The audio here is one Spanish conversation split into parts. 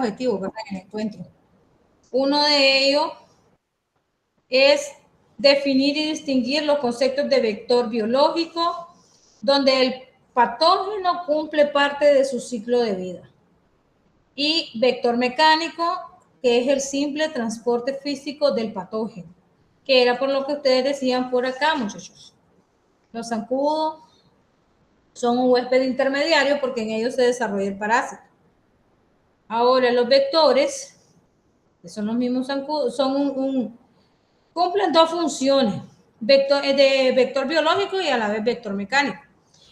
objetivos, ¿verdad?, en el encuentro. Uno de ellos es definir y distinguir los conceptos de vector biológico, donde el patógeno cumple parte de su ciclo de vida, y vector mecánico, que es el simple transporte físico del patógeno, que era por lo que ustedes decían por acá, muchachos. Los zancudos son un huésped intermediario porque en ellos se desarrolla el parásito. Ahora, los vectores, que son los mismos zancudos, son cumplen dos funciones, de vector biológico y a la vez vector mecánico.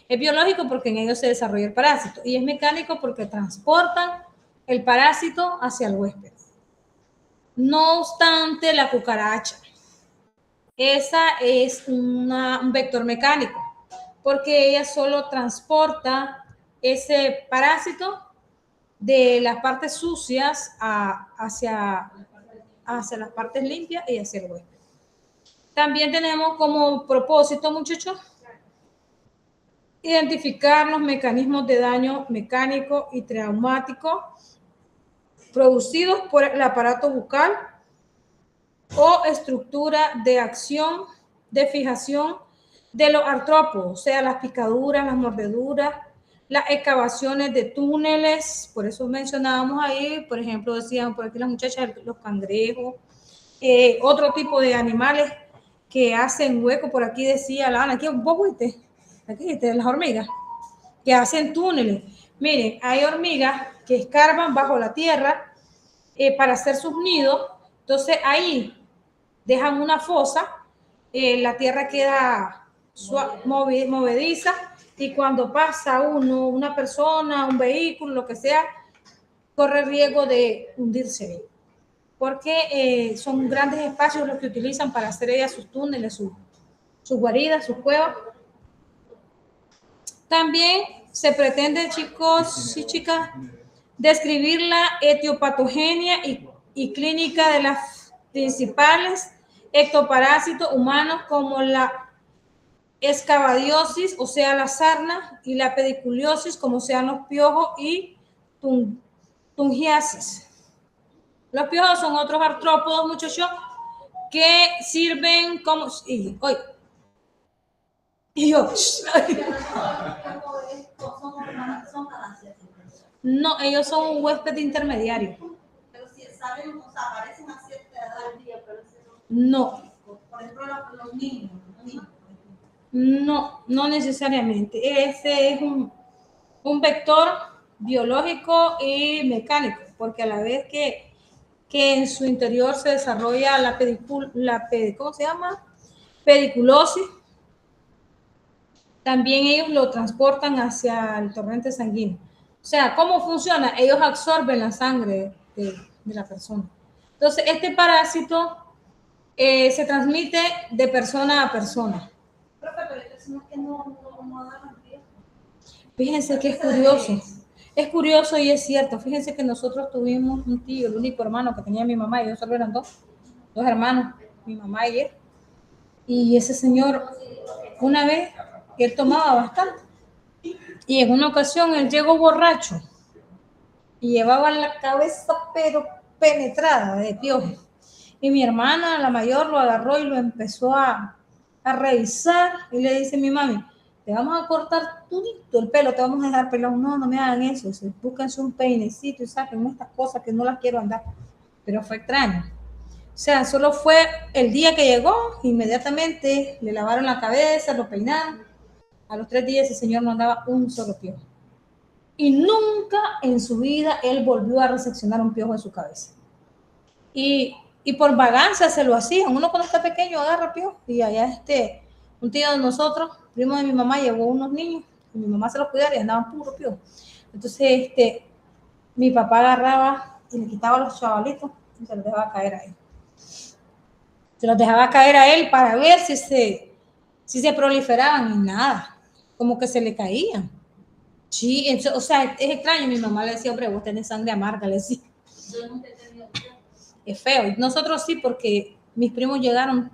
Es biológico porque en ellos se desarrolla el parásito, y es mecánico porque transportan el parásito hacia el huésped. No obstante, la cucaracha, esa es un vector mecánico, porque ella solo transporta ese parásito de las partes sucias hacia las partes limpias y hacia el huésped. También tenemos como propósito, muchachos, identificar los mecanismos de daño mecánico y traumático producidos por el aparato bucal o estructura de acción de fijación de los artrópodos, o sea, las picaduras, las mordeduras, las excavaciones de túneles. Por eso mencionábamos ahí, por ejemplo, decían por aquí las muchachas, los cangrejos, otro tipo de animales que hacen hueco. Por aquí decía Lana, aquí un poco, aquí las hormigas que hacen túneles. Miren, hay hormigas que escarban bajo la tierra para hacer sus nidos. Entonces ahí dejan una fosa, la tierra queda movediza, y cuando pasa una persona, un vehículo, lo que sea, corre riesgo de hundirse, porque son grandes espacios los que utilizan para hacer ellas sus túneles, sus guaridas, sus cuevas. También se pretende, chicos y chicas, describir la etiopatogenia y clínica de las principales ectoparásitos humanos, como la escabadiosis, o sea, la sarna, y la pediculiosis, como sean los piojos, y tungiasis. Los piojos son otros artrópodos, muchachos, que sirven como... No, ellos son un huésped intermediario. Pero si saben, o sea, aparecen a cierta edad del día, pero no. Por ejemplo, los niños. No, no necesariamente. Ese es un vector biológico y mecánico, porque a la vez que en su interior se desarrolla ¿cómo se llama? Pediculosis, también ellos lo transportan hacia el torrente sanguíneo. O sea, ¿cómo funciona? Ellos absorben la sangre de la persona. Entonces, este parásito se transmite de persona a persona. Profe, pero es que no agarran riesgo. Fíjense que es curioso. Es curioso y es cierto. Fíjense que nosotros tuvimos un tío, el único hermano que tenía mi mamá, y ellos solo eran dos hermanos, mi mamá y él. Y ese señor, una vez, él tomaba bastante. Y en una ocasión él llegó borracho y llevaba la cabeza pero penetrada de piojos. Y mi hermana, la mayor, lo agarró y lo empezó a revisar, y le dice a mi mami, te vamos a cortar todo el pelo, te vamos a dejar pelado. No, no me hagan eso, búsquense un peinecito y saquen estas cosas que no las quiero andar. Pero fue extraño. O sea, solo fue el día que llegó, inmediatamente le lavaron la cabeza, lo peinaron. A los 3 días ese señor no andaba un solo piojo. Y nunca en su vida él volvió a reseccionar un piojo en su cabeza. Y por vagancia se lo hacían. Uno cuando está pequeño agarra piojo. Y allá un tío de nosotros, primo de mi mamá, llevó unos niños, y mi mamá se los cuidaba y andaban puro piojo. Entonces mi papá agarraba y le quitaba a los chavalitos y se los dejaba caer a él. Se los dejaba caer a él para ver si se proliferaban, y nada, como que se le caían. Sí, o sea, es extraño. Mi mamá le decía, hombre, vos tenés sangre amarga, le decía. Yo nunca he tenido feo. Es feo. Y nosotros sí, porque mis primos llegaron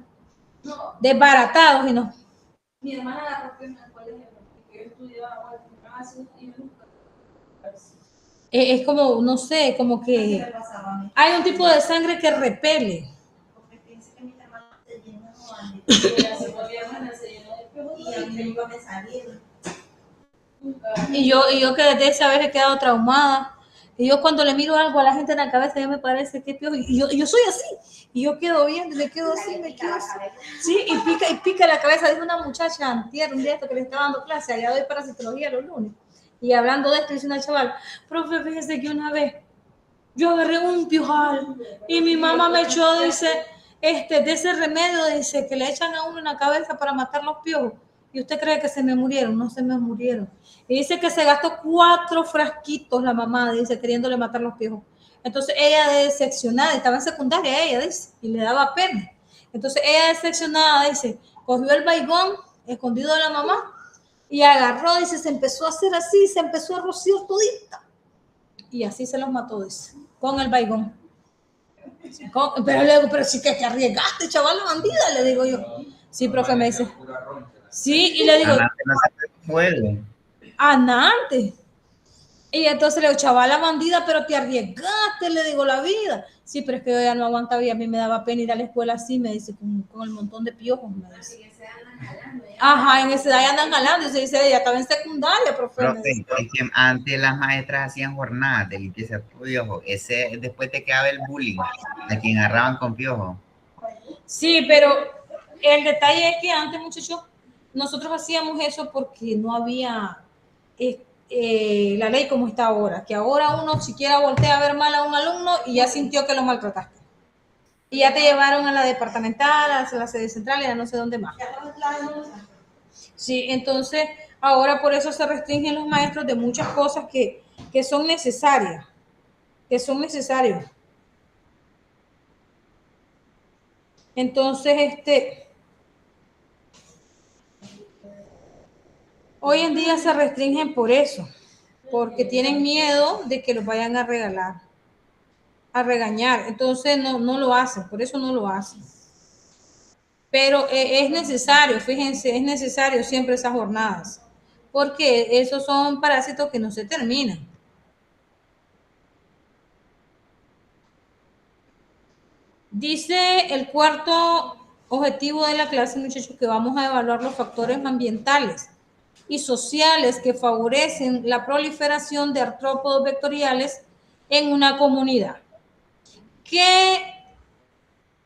desbaratados y no. Mi hermana la rompió en el colegio, porque yo estudiaba y nunca. Es como, no sé, como que hay un tipo de sangre que repele. Y yo que desde esa vez he quedado traumada. Y yo cuando le miro algo a la gente en la cabeza ya me parece que piojo. Y yo soy así. Y yo quedo viendo, me quedo así, me quedo así. Sí, y pica la cabeza. Dijo una muchacha antier, un día esto que le estaba dando clase, allá doy parasitología los lunes. Y hablando de esto, dice una chaval, profe, fíjese que una vez yo agarré un piojal y mi mamá me echó, dice, de ese remedio, dice, que le echan a uno en la cabeza para matar los piojos. ¿Y usted cree que se me murieron? No se me murieron. Y dice que se gastó 4 frasquitos la mamá, dice, queriéndole matar los piojos. Entonces ella decepcionada, estaba en secundaria ella, dice, y le daba pena. Entonces ella decepcionada, dice, cogió el baigón escondido de la mamá y agarró, dice, se empezó a hacer así, se empezó a rociar todita. Y así se los mató, dice, con el baigón. Pero le digo, pero sí que te arriesgaste, chaval, la bandida, le digo yo. Sí, profe, me dice. Sí, y le digo, Antes no se puede. anante. Y entonces le digo, chaval, la bandida, pero te arriesgaste, le digo, la vida. Sí, pero es que yo ya no aguantaba y a mí me daba pena ir a la escuela así, me dice, con el montón de piojos, me dice. Ajá, en esa edad ya andan jalando, y se dice, ella estaba en secundaria, profe, me dice. Profe, es que antes las maestras hacían jornadas de limpieza de piojo. Ese, después te quedaba el bullying, a quien agarraban con piojo. Sí, pero el detalle es que antes, muchachos, nosotros hacíamos eso porque no había la ley como está ahora, que ahora uno siquiera voltea a ver mal a un alumno y ya sintió que lo maltrataste. Y ya te llevaron a la departamental, a la sede central y a no sé dónde más. Sí, entonces ahora por eso se restringen los maestros de muchas cosas que son necesarias, que son necesarios. Entonces, hoy en día se restringen por eso, porque tienen miedo de que los vayan a regalar, a regañar. Entonces no lo hacen, por eso no lo hacen. Pero es necesario, fíjense, es necesario siempre esas jornadas, porque esos son parásitos que no se terminan. Dice el cuarto objetivo de la clase, muchachos, que vamos a evaluar los factores ambientales y sociales que favorecen la proliferación de artrópodos vectoriales en una comunidad. ¿Qué,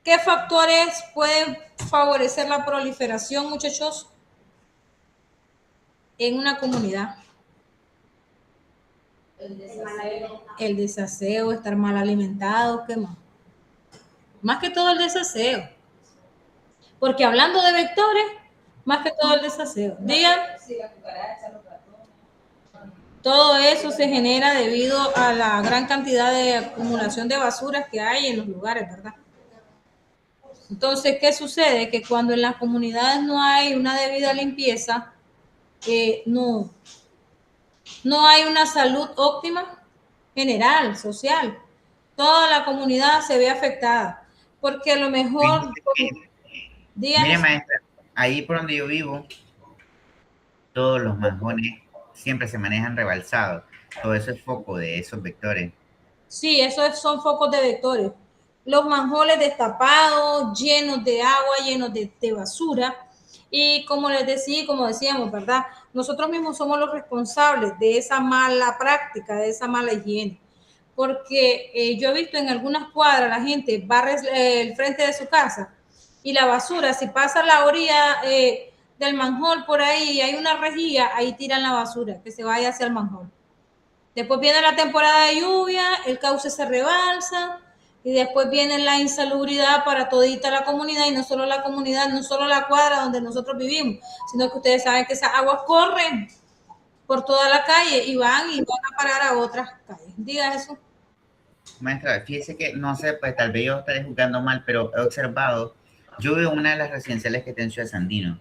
qué factores pueden favorecer la proliferación, muchachos, en una comunidad? El desaseo, estar mal alimentados, ¿qué más? Más que todo el desaseo. Porque hablando de vectores, más que todo el desaseo. Digan, todo eso se genera debido a la gran cantidad de acumulación de basuras que hay en los lugares, ¿verdad? Entonces, ¿qué sucede? Que cuando en las comunidades no hay una debida limpieza, no hay una salud óptima general, social. Toda la comunidad se ve afectada. Porque a lo mejor, Mire, díganme, maestra, ahí por donde yo vivo, todos los manjones siempre se manejan rebalsados. Todo eso es foco de esos vectores. sí, esos son focos de vectores. Los manjoles destapados, llenos de agua, llenos de basura. Y como les decía, como decíamos, ¿verdad? Nosotros mismos somos los responsables de esa mala práctica, de esa mala higiene. Porque yo he visto en algunas cuadras la gente barre el frente de su casa y la basura, si pasa la orilla del manjol por ahí y hay una rejilla, ahí tiran la basura, que se vaya hacia el manjol. Después viene la temporada de lluvia, el cauce se rebalsa y después viene la insalubridad para todita la comunidad y no solo la comunidad, no solo la cuadra donde nosotros vivimos, sino que ustedes saben que esas aguas corren por toda la calle y van a parar a otras calles. Diga eso. Maestra, fíjese que, no sé, pues tal vez yo estaré jugando mal, pero he observado, yo veo una de las residenciales que está en Ciudad Sandino,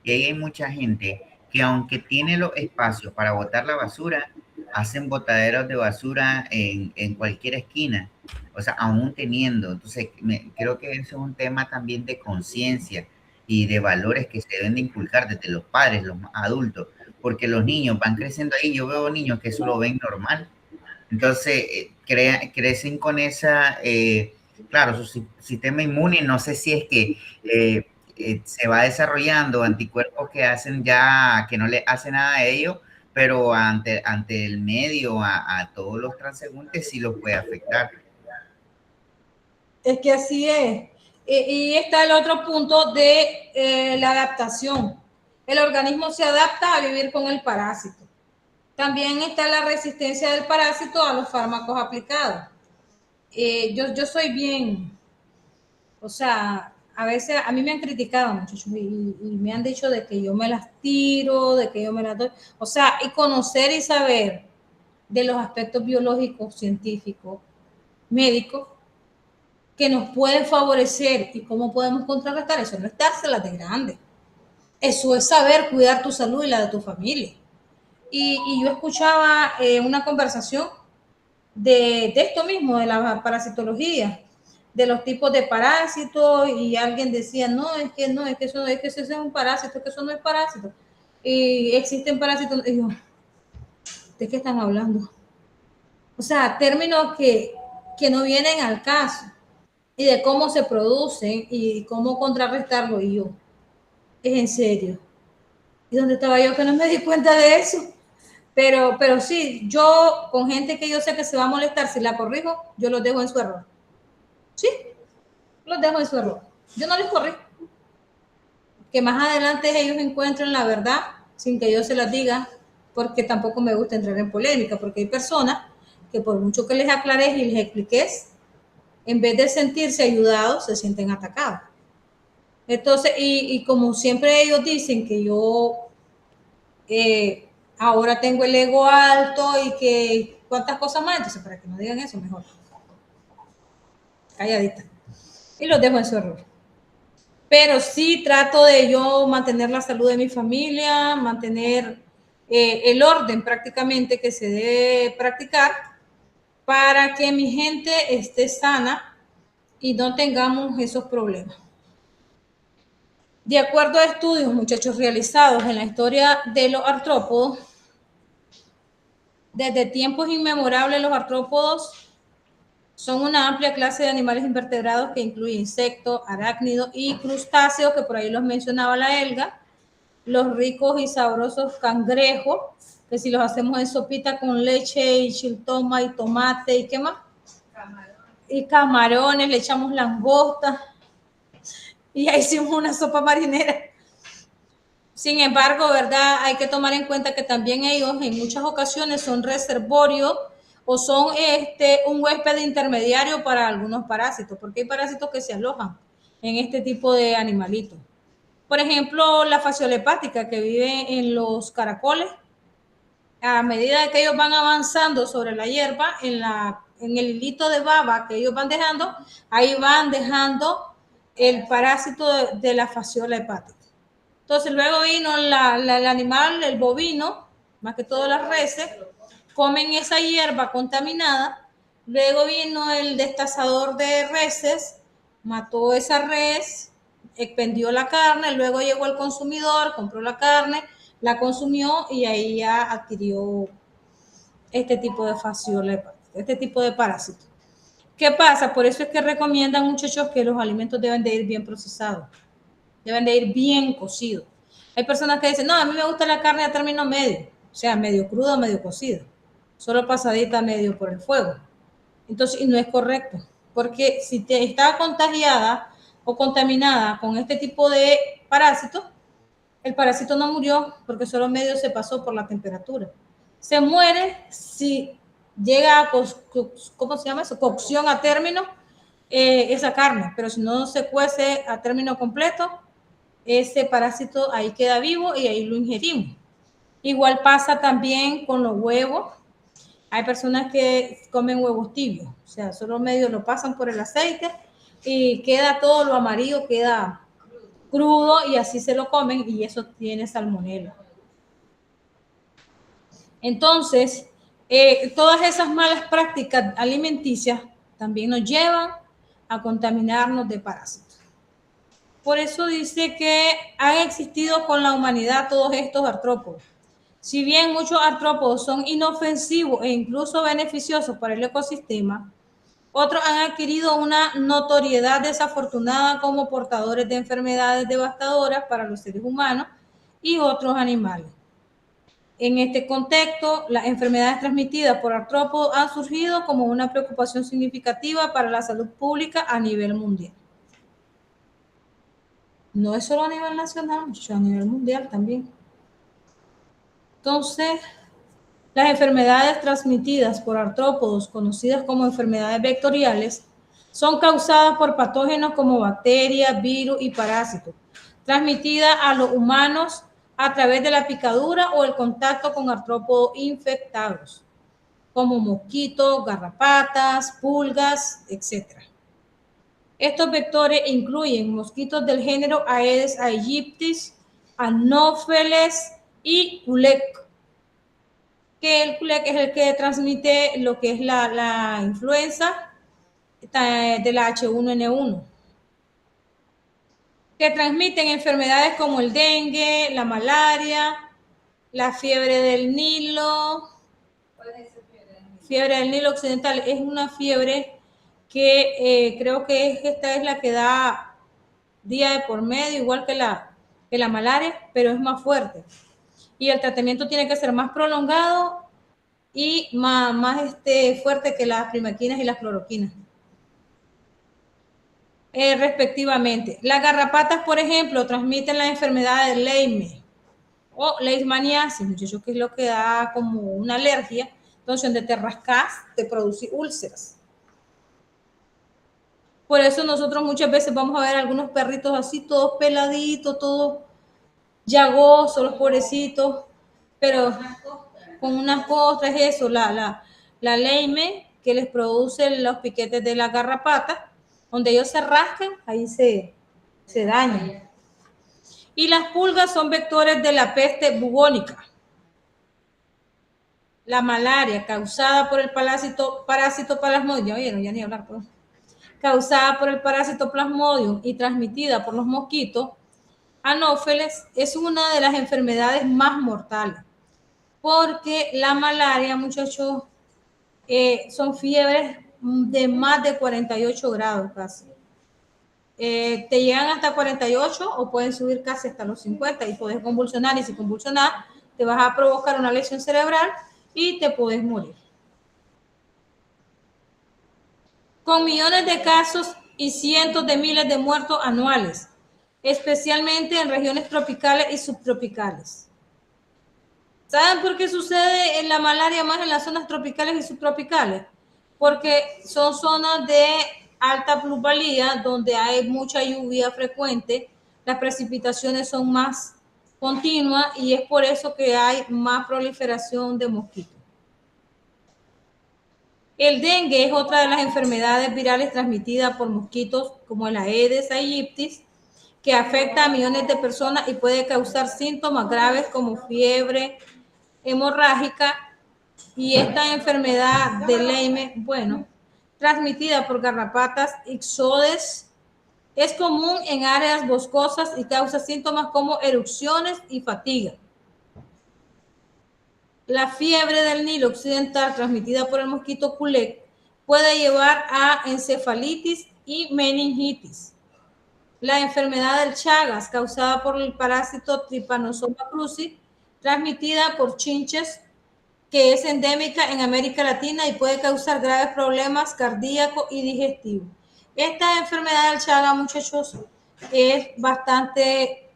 y ahí hay mucha gente que aunque tiene los espacios para botar la basura, hacen botaderos de basura en cualquier esquina, o sea, aún teniendo. Entonces, creo que eso es un tema también de conciencia y de valores que se deben de inculcar desde los padres, los adultos, porque los niños van creciendo ahí, yo veo niños que eso lo ven normal Entonces, crecen con esa, claro, su sistema inmune, no sé si es que se va desarrollando anticuerpos que hacen ya, que no le hace nada a ellos, pero ante el medio, a todos los transeúntes sí los puede afectar. Es que así es. Y está el otro punto de la adaptación. El organismo se adapta a vivir con el parásito. También está la resistencia del parásito a los fármacos aplicados. Yo soy bien, o sea, a veces a mí me han criticado, muchachos, y me han dicho de que yo me las tiro, de que yo me las doy. O sea, y conocer y saber de los aspectos biológicos, científicos, médicos, que nos pueden favorecer y cómo podemos contrarrestar eso. No es dárselas de grande. Eso es saber cuidar tu salud y la de tu familia. Y yo escuchaba una conversación de esto mismo, de la parasitología, de los tipos de parásitos, y alguien decía, no, es que no, es que eso es un parásito, es que eso no es parásito. Y existen parásitos, y yo, ¿de qué están hablando? O sea, términos que no vienen al caso, y de cómo se producen y cómo contrarrestarlo, y yo, es en serio. ¿Y dónde estaba yo que no me di cuenta de eso? Pero sí, yo con gente que yo sé que se va a molestar si la corrijo, yo los dejo en su error. Sí, los dejo en su error. Yo no les corrijo. Que más adelante ellos encuentren la verdad sin que yo se las diga, porque tampoco me gusta entrar en polémica, porque hay personas que por mucho que les aclares y les expliques, en vez de sentirse ayudados, se sienten atacados. Entonces, y como siempre ellos dicen que yo ahora tengo el ego alto y que cuántas cosas más, entonces para que no digan eso, mejor calladita. Y los dejo en su error. Pero sí trato de yo mantener la salud de mi familia, mantener el orden prácticamente que se debe practicar para que mi gente esté sana y no tengamos esos problemas. De acuerdo a estudios, muchachos, realizados en la historia de los artrópodos, desde tiempos inmemorables los artrópodos son una amplia clase de animales invertebrados que incluye insectos, arácnidos y crustáceos, que por ahí los mencionaba la Elga, los ricos y sabrosos cangrejos, que si los hacemos en sopita con leche y chiltoma y tomate y qué más, y camarones, le echamos langosta y ya hicimos una sopa marinera. Sin embargo, ¿verdad? Hay que tomar en cuenta que también ellos en muchas ocasiones son reservorios o son un huésped intermediario para algunos parásitos, porque hay parásitos que se alojan en este tipo de animalitos. Por ejemplo, la fasciola hepática que vive en los caracoles, a medida que ellos van avanzando sobre la hierba, en el hilito de baba que ellos van dejando, ahí van dejando el parásito de la fasciola hepática. Entonces luego vino el animal, el bovino, más que todo las reses, comen esa hierba contaminada. Luego vino el destazador de reses, mató esa res, expendió la carne, luego llegó el consumidor, compró la carne, la consumió y ahí ya adquirió este tipo de fasciola hepática, este tipo de parásito. ¿Qué pasa? Por eso es que recomiendan, muchachos, que los alimentos deben de ir bien procesados, deben de ir bien cocidos. Hay personas que dicen, no, a mí me gusta la carne a término medio, o sea, medio cruda o medio cocida, solo pasadita medio por el fuego. Entonces, y no es correcto, porque si te está contagiada o contaminada con este tipo de parásitos, el parásito no murió porque solo medio se pasó por la temperatura. Se muere si llega a, ¿cómo se llama eso? Cocción a término esa carne, pero si no se cuece a término completo, ese parásito ahí queda vivo y ahí lo ingerimos. Igual pasa también con los huevos. Hay personas que comen huevos tibios, o sea, solo medio lo pasan por el aceite y queda todo lo amarillo, queda crudo y así se lo comen y eso tiene salmonela. Entonces, todas esas malas prácticas alimenticias también nos llevan a contaminarnos de parásitos. Por eso dice que han existido con la humanidad todos estos artrópodos. Si bien muchos artrópodos son inofensivos e incluso beneficiosos para el ecosistema, otros han adquirido una notoriedad desafortunada como portadores de enfermedades devastadoras para los seres humanos y otros animales. En este contexto, las enfermedades transmitidas por artrópodos han surgido como una preocupación significativa para la salud pública a nivel mundial. No es solo a nivel nacional, sino a nivel mundial también. Entonces, las enfermedades transmitidas por artrópodos, conocidas como enfermedades vectoriales, son causadas por patógenos como bacterias, virus y parásitos, transmitidas a los humanos a través de la picadura o el contacto con artrópodos infectados, como mosquitos, garrapatas, pulgas, etc. Estos vectores incluyen mosquitos del género Aedes aegypti, Anopheles y Culex, que el Culex es el que transmite lo que es la influenza de la H1N1, que transmiten enfermedades como el dengue, la malaria, la fiebre del Nilo. Fiebre del Nilo occidental es una fiebre que creo que esta es la que da día de por medio, igual que la malaria, pero es más fuerte. Y el tratamiento tiene que ser más prolongado y más fuerte que las primaquinas y las cloroquinas. Respectivamente. Las garrapatas, por ejemplo, transmiten la enfermedad de Lyme o leishmaniasis, muchachos, que es lo que da como una alergia. Entonces, donde te rascas, te produce úlceras. Por eso nosotros muchas veces vamos a ver algunos perritos así, todos peladitos, todos llagosos, los pobrecitos, pero con unas costras, eso, la Lyme, que les produce los piquetes de la garrapata, donde ellos se rascan, ahí se dañan. Y las pulgas son vectores de la peste bubónica, la malaria causada por el parásito plasmodium, oyeron, ya ni hablar, pues, causada por el parásito plasmodium y transmitida por los mosquitos Anófeles, es una de las enfermedades más mortales, porque la malaria, muchachos, son fiebres de más de 48 grados casi. Te llegan hasta 48 o pueden subir casi hasta los 50 y puedes convulsionar, y si convulsionas te vas a provocar una lesión cerebral y te puedes morir. Con millones de casos y cientos de miles de muertos anuales, especialmente en regiones tropicales y subtropicales. ¿Saben por qué sucede en la malaria más en las zonas tropicales y subtropicales? Porque son zonas de alta plusvalía, donde hay mucha lluvia frecuente, las precipitaciones son más continuas y es por eso que hay más proliferación de mosquitos. El dengue es otra de las enfermedades virales transmitidas por mosquitos como el Aedes aegypti, que afecta a millones de personas y puede causar síntomas graves como fiebre hemorrágica. Y esta enfermedad de Lyme, bueno, transmitida por garrapatas ixodes, es común en áreas boscosas y causa síntomas como erupciones y fatiga. La fiebre del Nilo occidental transmitida por el mosquito Culex puede llevar a encefalitis y meningitis. La enfermedad del Chagas, causada por el parásito Trypanosoma cruzi, transmitida por chinches, que es endémica en América Latina y puede causar graves problemas cardíacos y digestivos. Esta enfermedad del Chagas, muchachos, es bastante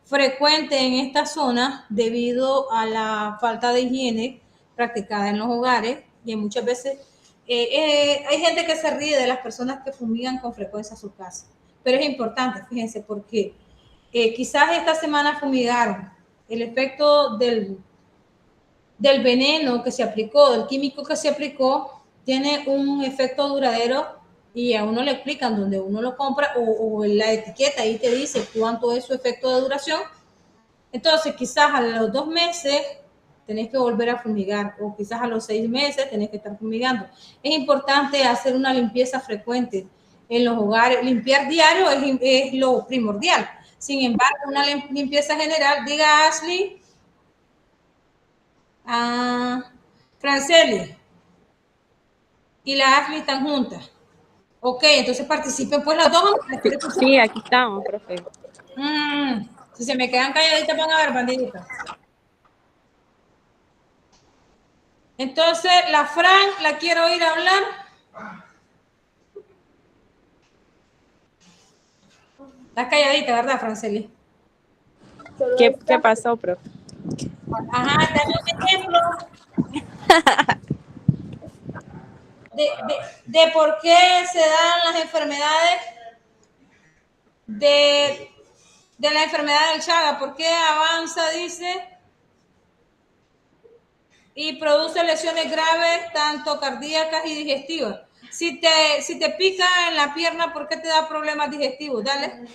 frecuente en esta zona debido a la falta de higiene practicada en los hogares y muchas veces hay gente que se ríe de las personas que fumigan con frecuencia su casa, pero es importante, fíjense, porque quizás esta semana fumigaron, el efecto del veneno que se aplicó, del químico que se aplicó, tiene un efecto duradero y a uno le explican donde uno lo compra o en la etiqueta ahí te dice cuánto es su efecto de duración. Entonces quizás a los 2 meses tenés que volver a fumigar o quizás a los 6 meses tenés que estar fumigando. Es importante hacer una limpieza frecuente en los hogares. Limpiar diario es lo primordial. Sin embargo, una limpieza general, diga Ashley. Ah, Franceli y la Ashley están juntas. Ok, entonces participen pues las dos. Sí, aquí estamos, profe. Si se me quedan calladitas van a ver, bandiditas. Entonces, la Fran la quiero oír hablar. Estás calladita, ¿verdad, Franceli? ¿Qué pasó, profe? Ajá, dame un ejemplo de por qué se dan las enfermedades de la enfermedad del Chagas. ¿Por qué avanza, dice, y produce lesiones graves, tanto cardíacas y digestivas? Si te pica en la pierna, ¿por qué te da problemas digestivos? Dale.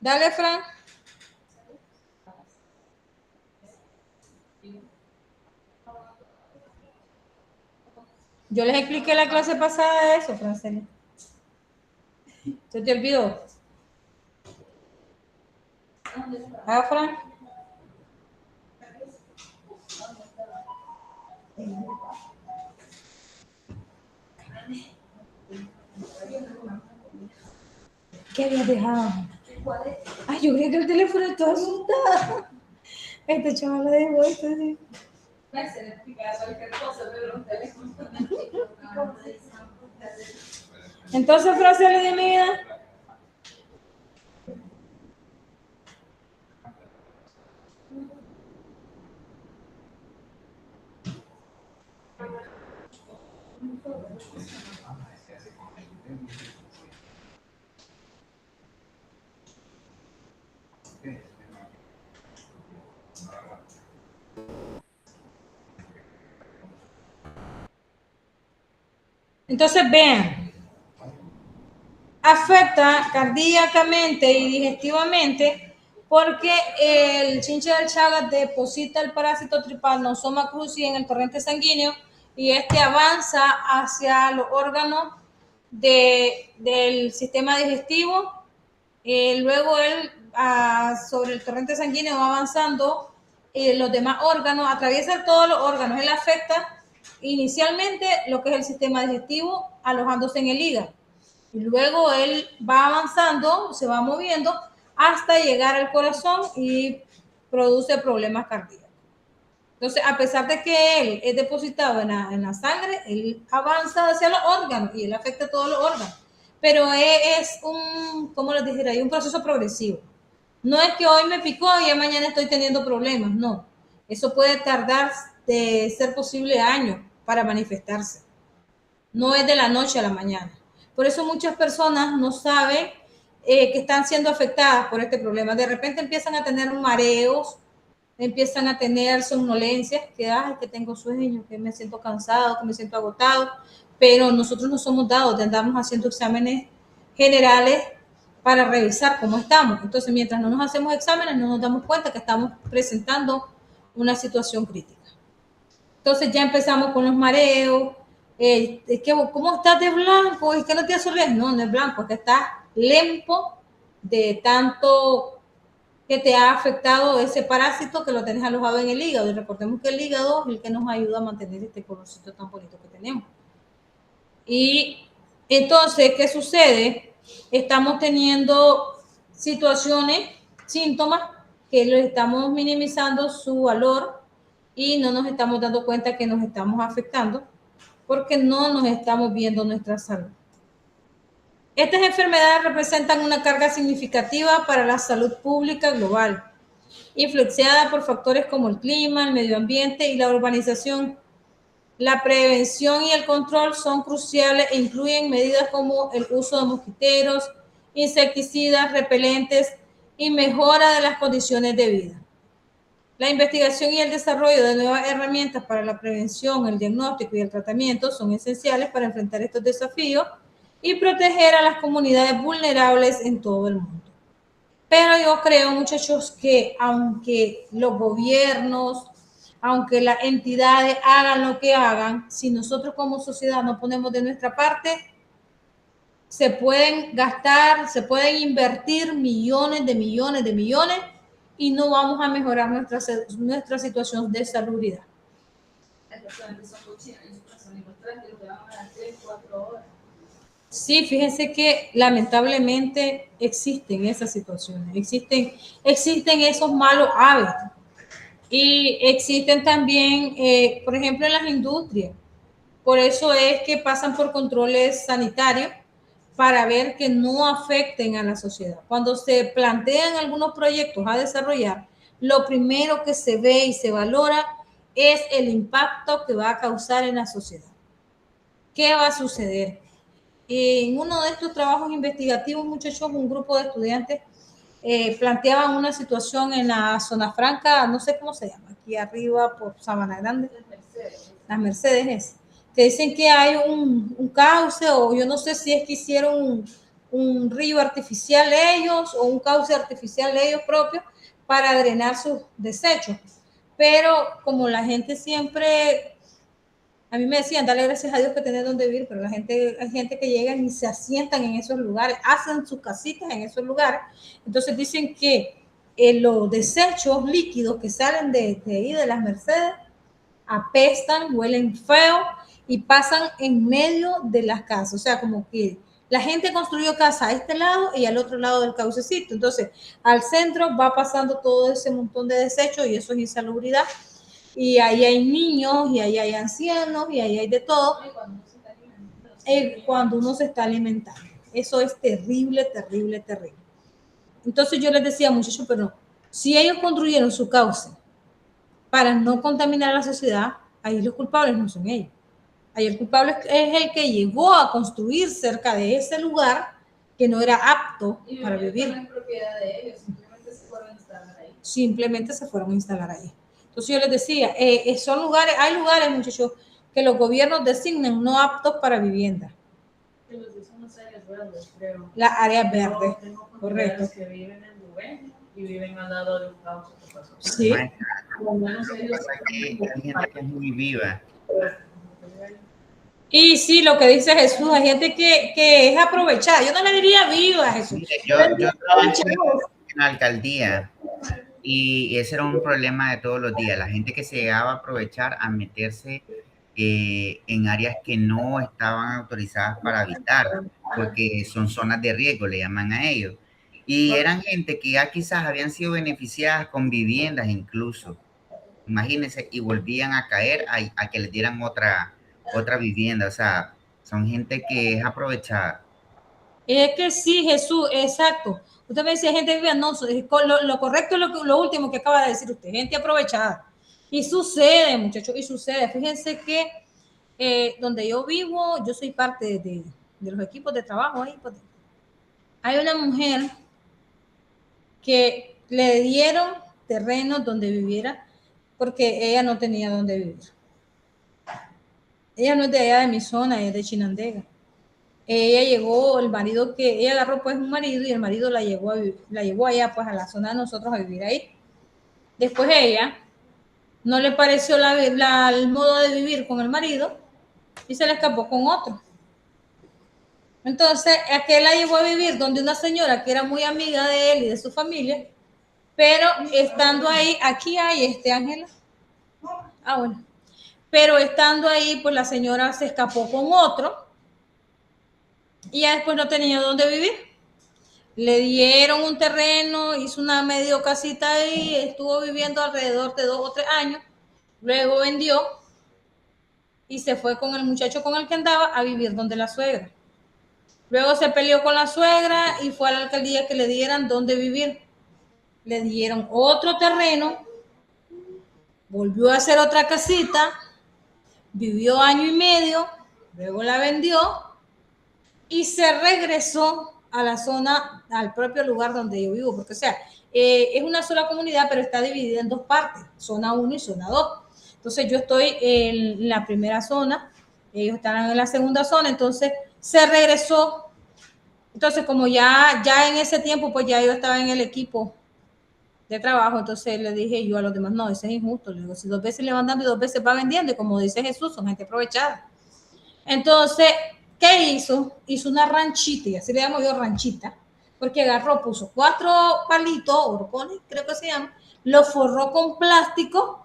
Dale, Fran. Yo les expliqué la clase pasada de eso, Franceli. ¿Se te olvidó? ¿Ah, Fran? ¿Qué habías dejado? Ay, yo creía que el teléfono estaba asustado. Este chaval lo dejó esto así. Entonces, Franceli de mi vida. Entonces, vean, afecta cardíacamente y digestivamente porque el chinche del Chagas deposita el parásito Trypanosoma cruzi en el torrente sanguíneo y este avanza hacia los órganos del sistema digestivo. Luego él, sobre el torrente sanguíneo, va avanzando los demás órganos, atraviesa todos los órganos. Él afecta inicialmente lo que es el sistema digestivo, alojándose en el hígado. Y luego él va avanzando, se va moviendo hasta llegar al corazón y produce problemas cardíacos. Entonces, a pesar de que él es depositado en la sangre, él avanza hacia los órganos y él afecta a todos los órganos. Pero es un, ¿cómo les dijera? Un proceso progresivo. No es que hoy me picó y ya mañana estoy teniendo problemas, no. Eso puede tardar, de ser posible, años para manifestarse. No es de la noche a la mañana. Por eso muchas personas no saben que están siendo afectadas por este problema. De repente empiezan a tener mareos, empiezan a tener somnolencias, que tengo sueño, que me siento cansado, que me siento agotado, pero nosotros no somos dados de andarnos haciendo exámenes generales para revisar cómo estamos. Entonces, mientras no nos hacemos exámenes, no nos damos cuenta que estamos presentando una situación crítica. Entonces ya empezamos con los mareos. ¿Cómo estás de blanco? ¿Es que no te sonríes? No, no es blanco, es que estás lempo de tanto que te ha afectado ese parásito que lo tenés alojado en el hígado. Y recordemos que el hígado es el que nos ayuda a mantener este colorcito tan bonito que tenemos. Y entonces, ¿qué sucede? Estamos teniendo situaciones, síntomas, que los estamos minimizando su valor y no nos estamos dando cuenta que nos estamos afectando porque no nos estamos viendo nuestra salud. Estas enfermedades representan una carga significativa para la salud pública global, influenciada por factores como el clima, el medio ambiente y la urbanización. La prevención y el control son cruciales e incluyen medidas como el uso de mosquiteros, insecticidas, repelentes y mejora de las condiciones de vida. La investigación y el desarrollo de nuevas herramientas para la prevención, el diagnóstico y el tratamiento son esenciales para enfrentar estos desafíos y proteger a las comunidades vulnerables en todo el mundo. Pero yo creo, muchachos, que aunque los gobiernos, aunque las entidades hagan lo que hagan, si nosotros como sociedad no ponemos de nuestra parte, se pueden gastar, se pueden invertir millones de millones y no vamos a mejorar nuestra situación de salubridad. Sí, fíjense que lamentablemente existen esas situaciones, existen esos malos hábitos y existen también, por ejemplo, en las industrias. Por eso es que pasan por controles sanitarios para ver que no afecten a la sociedad. Cuando se plantean algunos proyectos a desarrollar, lo primero que se ve y se valora es el impacto que va a causar en la sociedad. ¿Qué va a suceder? En uno de estos trabajos investigativos, muchachos, un grupo de estudiantes planteaban una situación en la zona franca, no sé cómo se llama, aquí arriba por Sabana Grande. Las Mercedes, que dicen que hay un cauce, o yo no sé si es que hicieron un río artificial ellos o un cauce artificial ellos propios para drenar sus desechos. Pero como la gente siempre, a mí me decían, dale gracias a Dios que tenés donde vivir, pero hay gente que llega y se asientan en esos lugares, hacen sus casitas en esos lugares. Entonces dicen que los desechos líquidos que salen de ahí, de las Mercedes, apestan, huelen feo y pasan en medio de las casas. O sea, como que la gente construyó casa a este lado y al otro lado del caucecito. Entonces, al centro va pasando todo ese montón de desechos y eso es insalubridad. Y ahí hay niños, y ahí hay ancianos, y ahí hay de todo. Cuando uno se está alimentando. Eso es terrible, terrible, terrible. Entonces yo les decía, muchachos, pero si ellos construyeron su cauce para no contaminar a la sociedad, ahí los culpables no son ellos. Ahí el culpable es el que llegó a construir cerca de ese lugar que no era apto para vivir. No es propiedad de ellos, simplemente se fueron a instalar ahí. Simplemente se fueron a instalar ahí. Entonces yo les decía, son lugares, hay lugares, muchachos, que los gobiernos designan no aptos para vivienda. Son las áreas verdes, creo. Las áreas verdes, correcto. Que viven en Dubén y viven al lado de un cauce que pasó. Sí. Hay gente que es muy viva. Y sí, lo que dice Jesús, hay gente que es aprovechada. Yo no le diría viva, Jesús. Mire, yo trabajé en la alcaldía y ese era un problema de todos los días. La gente que se llegaba a aprovechar a meterse en áreas que no estaban autorizadas para habitar, porque son zonas de riesgo, le llaman a ellos. Y eran gente que ya quizás habían sido beneficiadas con viviendas incluso. Imagínense, y volvían a caer a que les dieran otra vivienda. O sea, son gente que es aprovechada. Es que sí, Jesús, exacto. Usted me decía gente viva, no, lo correcto es lo último que acaba de decir usted, gente aprovechada. Y sucede, muchachos, y sucede. Fíjense que donde yo vivo, yo soy parte de los equipos de trabajo ahí. Pues, hay una mujer que le dieron terrenos donde viviera porque ella no tenía donde vivir. Ella no es de allá de mi zona, ella es de Chinandega. Ella llegó, ella agarró pues un marido y el marido la llevó allá pues a la zona de nosotros a vivir ahí. Después ella no le pareció el modo de vivir con el marido y se le escapó con otro. Entonces, aquel la llevó a vivir donde una señora que era muy amiga de él y de su familia, pero estando ahí, aquí hay Ángela. Ah, bueno. Pero estando ahí, pues la señora se escapó con otro y ya después no tenía dónde vivir. Le dieron un terreno, hizo una medio casita ahí, estuvo viviendo alrededor de 2 o 3 años, luego vendió y se fue con el muchacho con el que andaba a vivir donde la suegra. Luego se peleó con la suegra y fue a la alcaldía que le dieran dónde vivir. Le dieron otro terreno, volvió a hacer otra casita, vivió 1 año y medio, luego la vendió y se regresó a la zona, al propio lugar donde yo vivo, porque o sea, es una sola comunidad, pero está dividida en 2 partes, zona 1 y zona 2. Entonces yo estoy en la primera zona, ellos están en la segunda zona, entonces se regresó. Entonces como ya en ese tiempo, pues ya yo estaba en el equipo de trabajo, entonces le dije yo a los demás, no, eso es injusto. Le digo, si 2 veces le van dando y 2 veces va vendiendo, y como dice Jesús, son gente aprovechada. Entonces, ¿qué hizo? Hizo una ranchita, y así le llamo yo ranchita, porque agarró, puso 4 palitos, horcones, creo que se llama, lo forró con plástico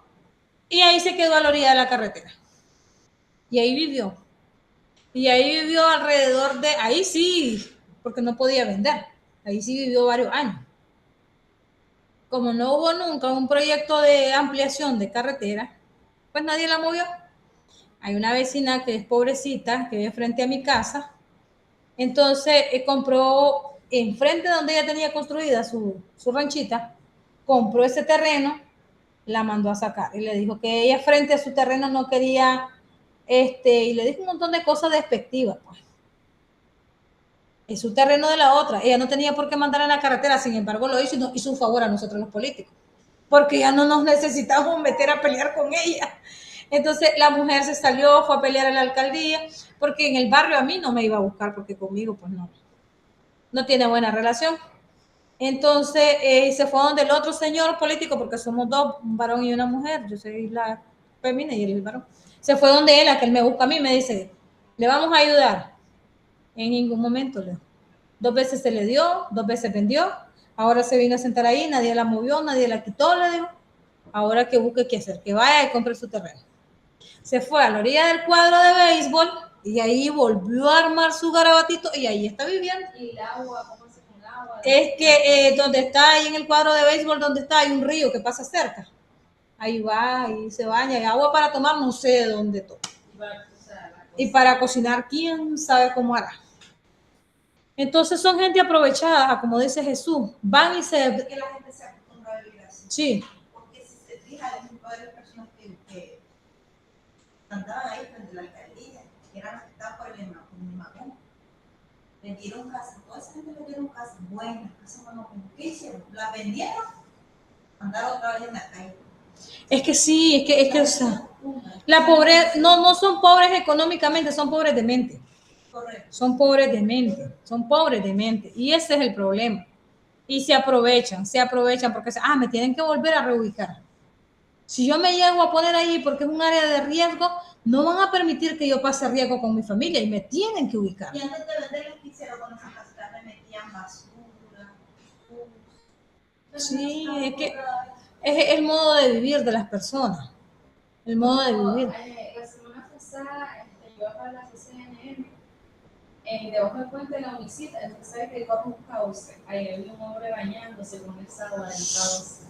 y ahí se quedó a la orilla de la carretera. Y ahí vivió. Y ahí vivió alrededor de, ahí sí, porque no podía vender, ahí sí vivió varios años. Como no hubo nunca un proyecto de ampliación de carretera, pues nadie la movió. Hay una vecina que es pobrecita, que vive frente a mi casa, entonces compró enfrente donde ella tenía construida su ranchita, compró ese terreno, la mandó a sacar y le dijo que ella frente a su terreno no quería, y le dijo un montón de cosas despectivas, pues. Es su terreno de la otra, ella no tenía por qué mandar en la carretera, sin embargo lo hizo y nos hizo un favor a nosotros los políticos, porque ya no nos necesitamos meter a pelear con ella. Entonces la mujer se salió, fue a pelear a la alcaldía, porque en el barrio a mí no me iba a buscar, porque conmigo pues no tiene buena relación. Entonces se fue donde el otro señor político, porque somos dos, un varón y una mujer, yo soy la femina y él es el varón. Se fue donde él, a que él me busca a mí, me dice, le vamos a ayudar. En ningún momento le. 2 veces se le dio, 2 veces vendió, ahora se vino a sentar ahí, nadie la movió, nadie la quitó, le dijo, ahora que busque qué hacer, que vaya y compre su terreno. Se fue a la orilla del cuadro de béisbol y ahí volvió a armar su garabatito y ahí está viviendo. ¿Y el agua? ¿Cómo se con el agua? Es que donde está, ahí en el cuadro de béisbol, donde está, hay un río que pasa cerca. Ahí va, ahí se baña, y agua para tomar no sé de dónde toma. Y para cocinar, quién sabe cómo hará. Entonces son gente aprovechada, como dice Jesús, van y se... Es que la gente se acostumbra a vivir así. Sí. Porque si se fija, hay un par de personas que andaban ahí frente a la alcaldía, que eran las que estaban por el Magón. Vendieron casas, toda esa gente vendieron casas buenas, casas buenas. ¿Qué hicieron? Las vendieron, andaron otra vez en la calle. Es que sí, es que o sea, la pobreza, no son pobres económicamente, son pobres de mente. Correcto. Son pobres de mente. Y ese es el problema. Y se aprovechan porque me tienen que volver a reubicar. Si yo me llego a poner ahí porque es un área de riesgo, no van a permitir que yo pase riesgo con mi familia y me tienen que ubicar. Y antes de vender, ¿qué hicieron con esas casas? Le metían basura, Sí, es que es el modo de vivir de las personas. El modo de vivir. La semana pasada yo para la CCNN, debajo del puente de la Unicita, entonces sabe que corre un cauce. Ahí había un hombre bañándose con esa agua del cauce.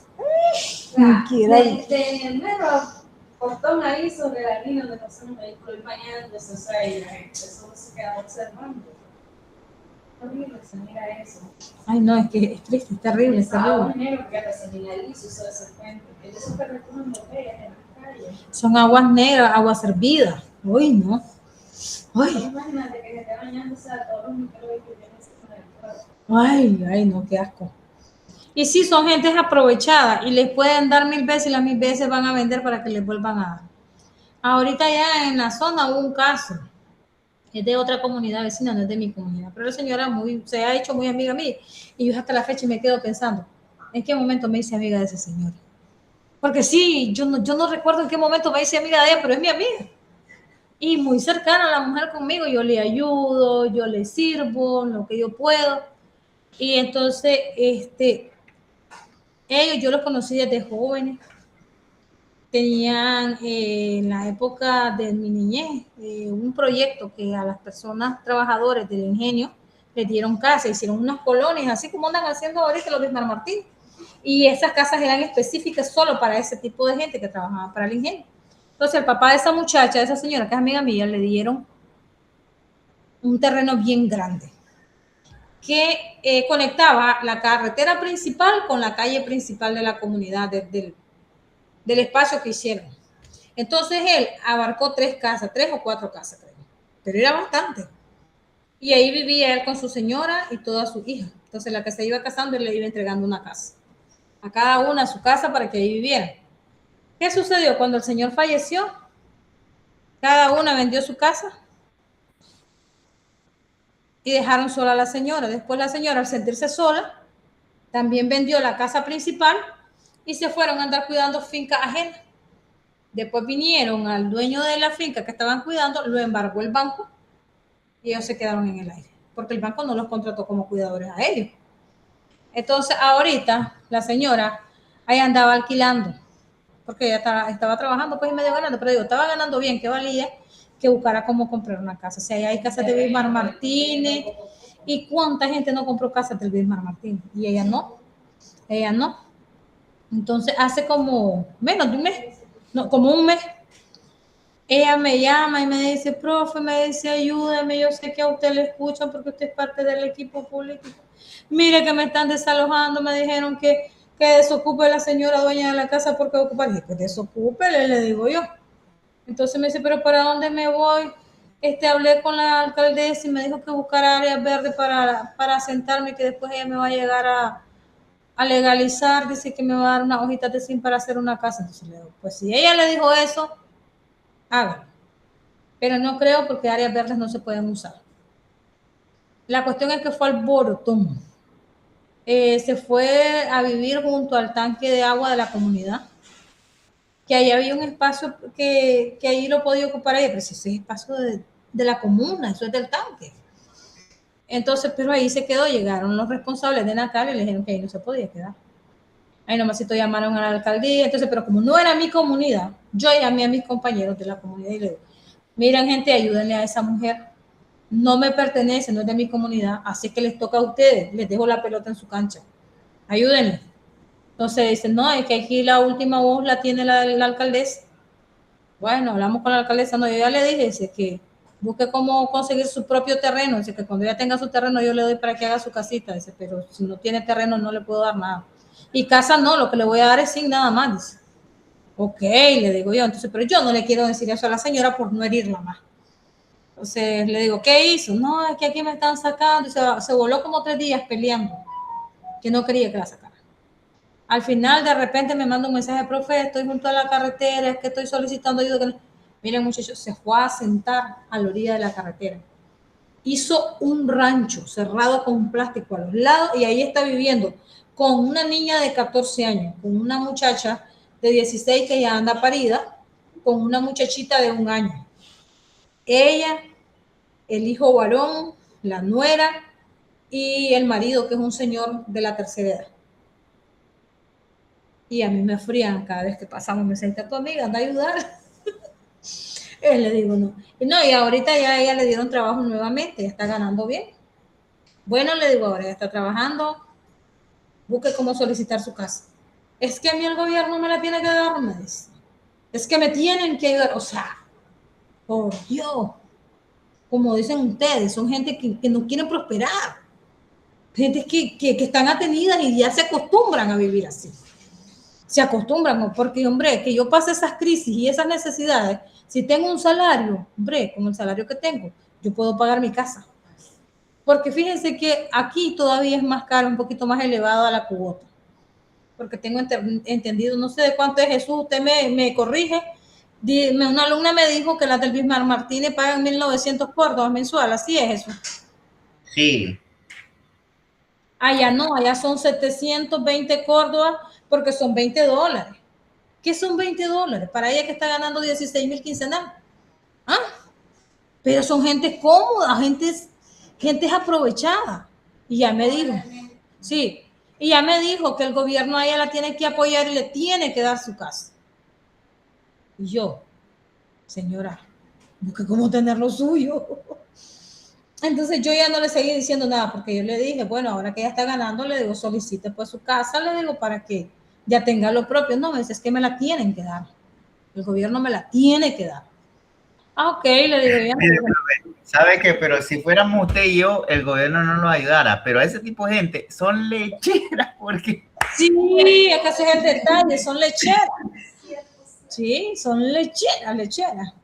De el mero portón ahí sobre la línea donde pasan los vehículos bañándose, o sea, y la gente solo se queda observando. Horrible, se mira eso. Ay, no, es que es triste, es terrible, es Agua terrible. negro que hasta se mineraliza eso de ese puente. Es de esos que recogen botellas en las calles. Son aguas negras, aguas hervidas. Uy, no. Ay, Imagínate que se esté bañándose a todos los microbios que tienen en el cuerpo. ay, no, qué asco. Y sí, son gente aprovechada y les pueden dar 1000 veces y las 1000 veces van a vender para que les vuelvan a dar. Ahorita ya en la zona hubo un caso, es de otra comunidad vecina, no es de mi comunidad, pero la señora se ha hecho muy amiga mía y yo hasta la fecha me quedo pensando, ¿en qué momento me hice amiga de ese señor? Porque sí, yo no recuerdo en qué momento me hice amiga de ella, pero es mi amiga. Y muy cercana a la mujer conmigo, yo le ayudo, yo le sirvo lo que yo puedo. Y entonces, ellos yo los conocí desde jóvenes. Tenían en la época de mi niñez un proyecto que a las personas trabajadores del ingenio les dieron casa, hicieron unas colonias, así como andan haciendo ahorita los de Mar Martín. Y esas casas eran específicas solo para ese tipo de gente que trabajaba para el ingenio. Entonces, el papá de esa muchacha, de esa señora que es amiga mía, le dieron un terreno bien grande que conectaba la carretera principal con la calle principal de la comunidad, del espacio que hicieron. Entonces, él abarcó 3 casas, 3 o 4 casas, creo, pero era bastante. Y ahí vivía él con su señora y toda su hija. Entonces, la que se iba casando, él le iba entregando una casa. A cada una su casa para que ahí vivieran. ¿Qué sucedió? Cuando el señor falleció, cada una vendió su casa y dejaron sola a la señora. Después la señora, al sentirse sola, también vendió la casa principal y se fueron a andar cuidando fincas ajenas. Después vinieron al dueño de la finca que estaban cuidando, lo embargó el banco y ellos se quedaron en el aire, porque el banco no los contrató como cuidadores a ellos. Entonces, ahorita la señora ahí andaba alquilando, porque ella estaba trabajando pues y medio ganando, pero digo, estaba ganando bien, que valía que buscara cómo comprar una casa. O sea, ahí hay casas de Bismar Martínez, y cuánta gente no compró casas del Bismar Martínez, y ella no. Entonces, hace como menos de un mes, no, como un mes, ella me llama y me dice, profe, me dice, ayúdame, yo sé que a usted le escuchan porque usted es parte del equipo político. Mire que me están desalojando, me dijeron que desocupe la señora dueña de la casa porque ocupa. Le dije, pues desocúpele, le digo yo. Entonces me dice, pero ¿para dónde me voy? Hablé con la alcaldesa y me dijo que buscara áreas verdes para sentarme, que después ella me va a llegar a legalizar, dice que me va a dar unas hojitas de zinc para hacer una casa. Entonces le digo, pues si ella le dijo eso, hágalo. Pero no creo porque áreas verdes no se pueden usar. La cuestión es que fue al borotón. Se fue a vivir junto al tanque de agua de la comunidad, que ahí había un espacio que ahí lo podía ocupar ella, pero ese es espacio de la comuna, eso es del tanque. Entonces, pero ahí se quedó, llegaron los responsables de Nacal y le dijeron que ahí no se podía quedar. Ahí nomás llamaron a la alcaldía, entonces, pero como no era mi comunidad, yo llamé a mis compañeros de la comunidad y le digo, miren gente, ayúdenle a esa mujer, no me pertenece, no es de mi comunidad, así que les toca a ustedes, les dejo la pelota en su cancha, ayúdenle. Entonces dicen, no, es que aquí la última voz la tiene la alcaldesa. Bueno, hablamos con la alcaldesa, no, yo ya le dije, dice que busque cómo conseguir su propio terreno, dice que cuando ella tenga su terreno yo le doy para que haga su casita, dice, pero si no tiene terreno no le puedo dar nada. Y casa no, lo que le voy a dar es sin nada más, dice. Ok, le digo yo, entonces, pero yo no le quiero decir eso a la señora por no herirla más. Entonces le digo, ¿qué hizo? No, es que aquí me están sacando, y se voló como 3 días peleando, que no quería que la sacara. Al final, de repente me manda un mensaje, profe, estoy junto a la carretera, es que estoy solicitando ayuda. Miren, muchachos, se fue a sentar a la orilla de la carretera. Hizo un rancho cerrado con plástico a los lados y ahí está viviendo con una niña de 14 años, con una muchacha de 16 que ya anda parida, con una muchachita de 1 año. Ella, el hijo varón, la nuera y el marido, que es un señor de la tercera edad. Y a mí me frían cada vez que pasamos, me dice, tu amiga, anda a ayudar. Le digo, no. Y ahorita ya a ella le dieron trabajo nuevamente, ya está ganando bien. Bueno, le digo, ahora ya está trabajando, busque cómo solicitar su casa. Es que a mí el gobierno me la tiene que dar, me dice. Es que me tienen que ayudar, o sea, por Dios. Como dicen ustedes, son gente que no quieren prosperar. Gente que están atenidas y ya se acostumbran a vivir así. Se acostumbran, porque, hombre, que yo pase esas crisis y esas necesidades, si tengo un salario, hombre, con el salario que tengo, yo puedo pagar mi casa. Porque fíjense que aquí todavía es más caro, un poquito más elevada la cuota. Porque tengo entendido, no sé de cuánto es Jesús, usted me corrige. Una alumna me dijo que las del Bismar Martínez pagan 1.900 córdobas mensual, así es eso. Sí. Allá no, allá son 720 córdobas porque son $20. ¿Qué son $20? Para ella que está ganando 16,000 quincenal. ¿Ah? Pero son gente cómoda, gente aprovechada. Y ya me dijo, sí, y ya me dijo que el gobierno a ella la tiene que apoyar y le tiene que dar su casa. Y yo, señora, busque cómo tener lo suyo. Entonces yo ya no le seguí diciendo nada, porque yo le dije, bueno, ahora que ella está ganando, le digo, solicite pues su casa, le digo, para que ya tenga lo propio. No, me dice, es que me la tienen que dar. El gobierno me la tiene que dar. Ah, ok, le digo, ya. ¿Sabe qué? Pero si fuéramos usted y yo, el gobierno no nos ayudara, pero a ese tipo de gente son lecheras, porque... Sí, es que ese es el detalle, son lecheras. Sí, son lecheras.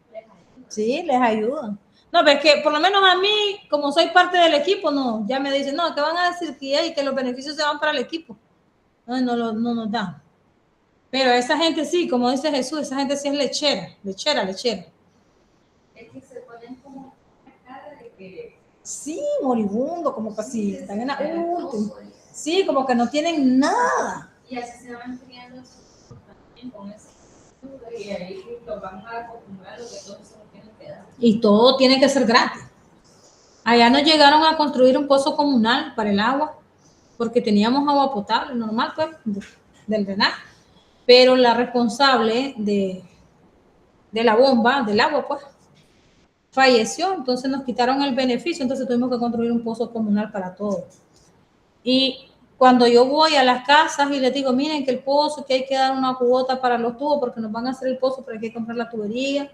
Sí, les ayudan. No, pero es que por lo menos a mí, como soy parte del equipo, no, ya me dicen, no, que van a decir que los beneficios se van para el equipo. No nos dan. Pero esa gente sí, como dice Jesús, esa gente sí es lechera. Es que se ponen como cara de que... Sí, moribundo, como que sí, están en la última. Sí, como que no tienen nada. Y así se van criando también con eso. Y ahí los van a acostumbrar a lo que todos se lo tienen que dar. Y todo tiene que ser gratis. Allá nos llegaron a construir un pozo comunal para el agua. porque teníamos agua potable normal, pues, del drenaje. Pero la responsable de la bomba, del agua, pues, falleció, entonces nos quitaron el beneficio, entonces tuvimos que construir un pozo comunal para todos. Y cuando yo voy a las casas y les digo, miren que el pozo, que hay que dar una cuota para los tubos, porque nos van a hacer el pozo, pero hay que comprar la tubería,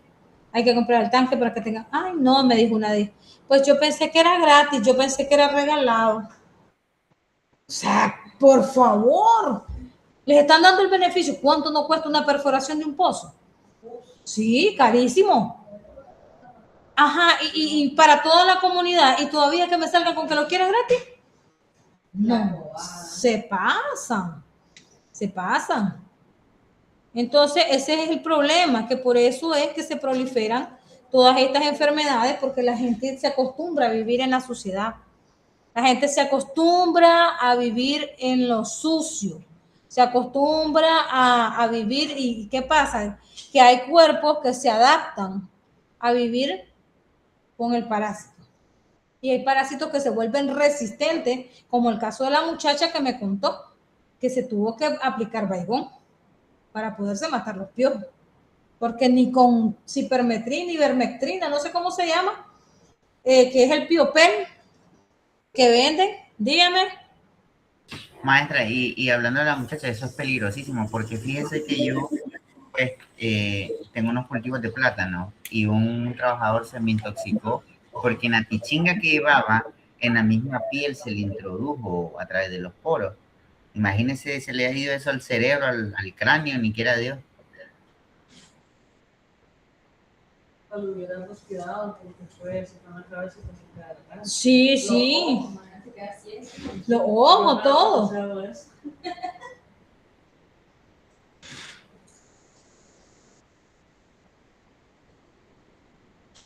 hay que comprar el tanque para que tengan, ay no, me dijo una vez, pues yo pensé que era gratis, yo pensé que era regalado. O sea, por favor, les están dando el beneficio. ¿Cuánto nos cuesta una perforación de un pozo? Sí, carísimo. Ajá, y para toda la comunidad, y todavía que me salgan con que lo quieran gratis. No, se pasan, se pasan. Entonces, ese es el problema, que por eso es que se proliferan todas estas enfermedades, porque la gente se acostumbra a vivir en la suciedad. La gente se acostumbra a vivir en lo sucio, se acostumbra a vivir, y ¿qué pasa? Que hay cuerpos que se adaptan a vivir con el parásito. Y hay parásitos que se vuelven resistentes, como el caso de la muchacha que me contó, que se tuvo que aplicar Baygon para poderse matar los piojos, porque ni con cipermetrina, ivermectrina, no sé cómo se llama, que es el piopel que venden, dígame. Maestra, y hablando de la muchacha, eso es peligrosísimo, porque fíjese que yo pues, tengo unos cultivos de plátano y un trabajador se me intoxicó porque en la tichinga que llevaba, en la misma piel se le introdujo a través de los poros. Imagínese, se le ha ido eso al cerebro, al cráneo, ni quiera Dios. Cuando hubieran cuidado, porque fue, se van a acabar su cosa. Sí, sí. Los ojos, todo.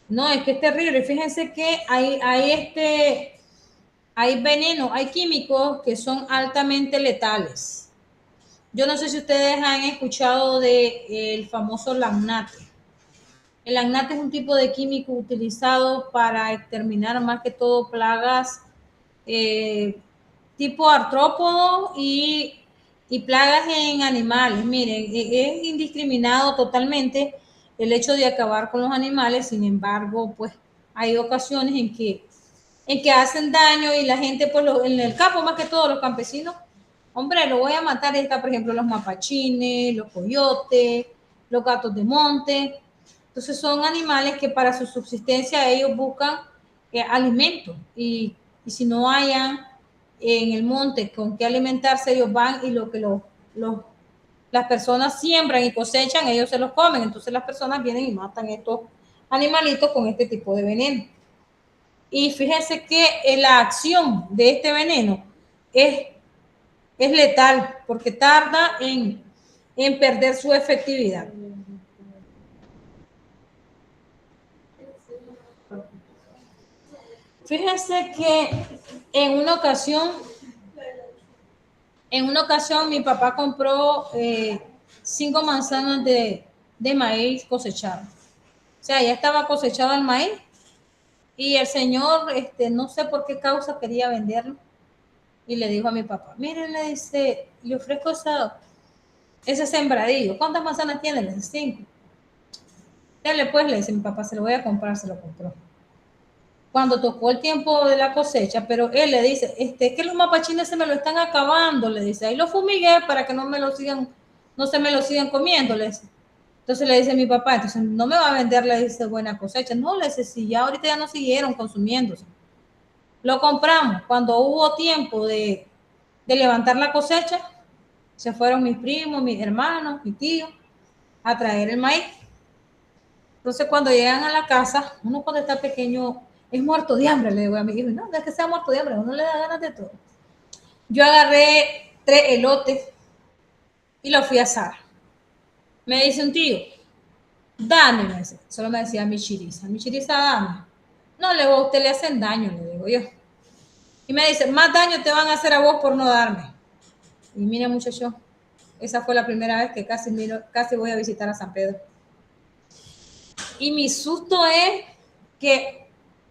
No, es que es terrible. Fíjense que hay veneno, hay químicos que son altamente letales. Yo no sé si ustedes han escuchado del famoso lagnate. El lagnate es un tipo de químico utilizado para exterminar más que todo plagas tipo artrópodo y plagas en animales. Miren, es indiscriminado totalmente el hecho de acabar con los animales. Sin embargo, pues hay ocasiones en que hacen daño y la gente, pues en el campo más que todo los campesinos, hombre, lo voy a matar. Está, por ejemplo, los mapachines, los coyotes, los gatos de monte. Entonces son animales que para su subsistencia ellos buscan alimento, y si no hayan en el monte con qué alimentarse, ellos van y lo que las personas siembran y cosechan, ellos se los comen. Entonces las personas vienen y matan estos animalitos con este tipo de veneno. Y fíjense que la acción de este veneno es letal, porque tarda en perder su efectividad. Fíjense que en una ocasión mi papá compró 5 manzanas de maíz cosechadas. O sea, ya estaba cosechado el maíz y el señor, no sé por qué causa quería venderlo, y le dijo a mi papá, miren, le dice, le ofrezco ese sembradillo. ¿Cuántas manzanas tiene? Le dice 5. Dale pues, le dice mi papá, se lo voy a comprar, se lo compró. Cuando tocó el tiempo de la cosecha, pero él le dice, que los mapachines se me lo están acabando, le dice, ahí lo fumigué para que no se me lo sigan comiendo, le dice. Entonces le dice mi papá, entonces no me va a vender, le dice, buena cosecha. No, le dice, si ya ahorita ya no siguieron consumiéndose. Lo compramos. Cuando hubo tiempo de levantar la cosecha, se fueron mis primos, mis hermanos, mi tío, a traer el maíz. Entonces cuando llegan a la casa, uno cuando está pequeño es muerto de hambre, le digo a mi hijo, no es que sea muerto de hambre, uno le da ganas de todo. Yo agarré 3 elotes y los fui a asar. Me dice un tío, dame, me dice. Solo me decía mi chiriza, dame. No, le digo, a usted le hacen daño, le digo yo. Y me dice, más daño te van a hacer a vos por no darme. Y mira, muchacho, esa fue la primera vez que casi voy a visitar a San Pedro. Y mi susto es que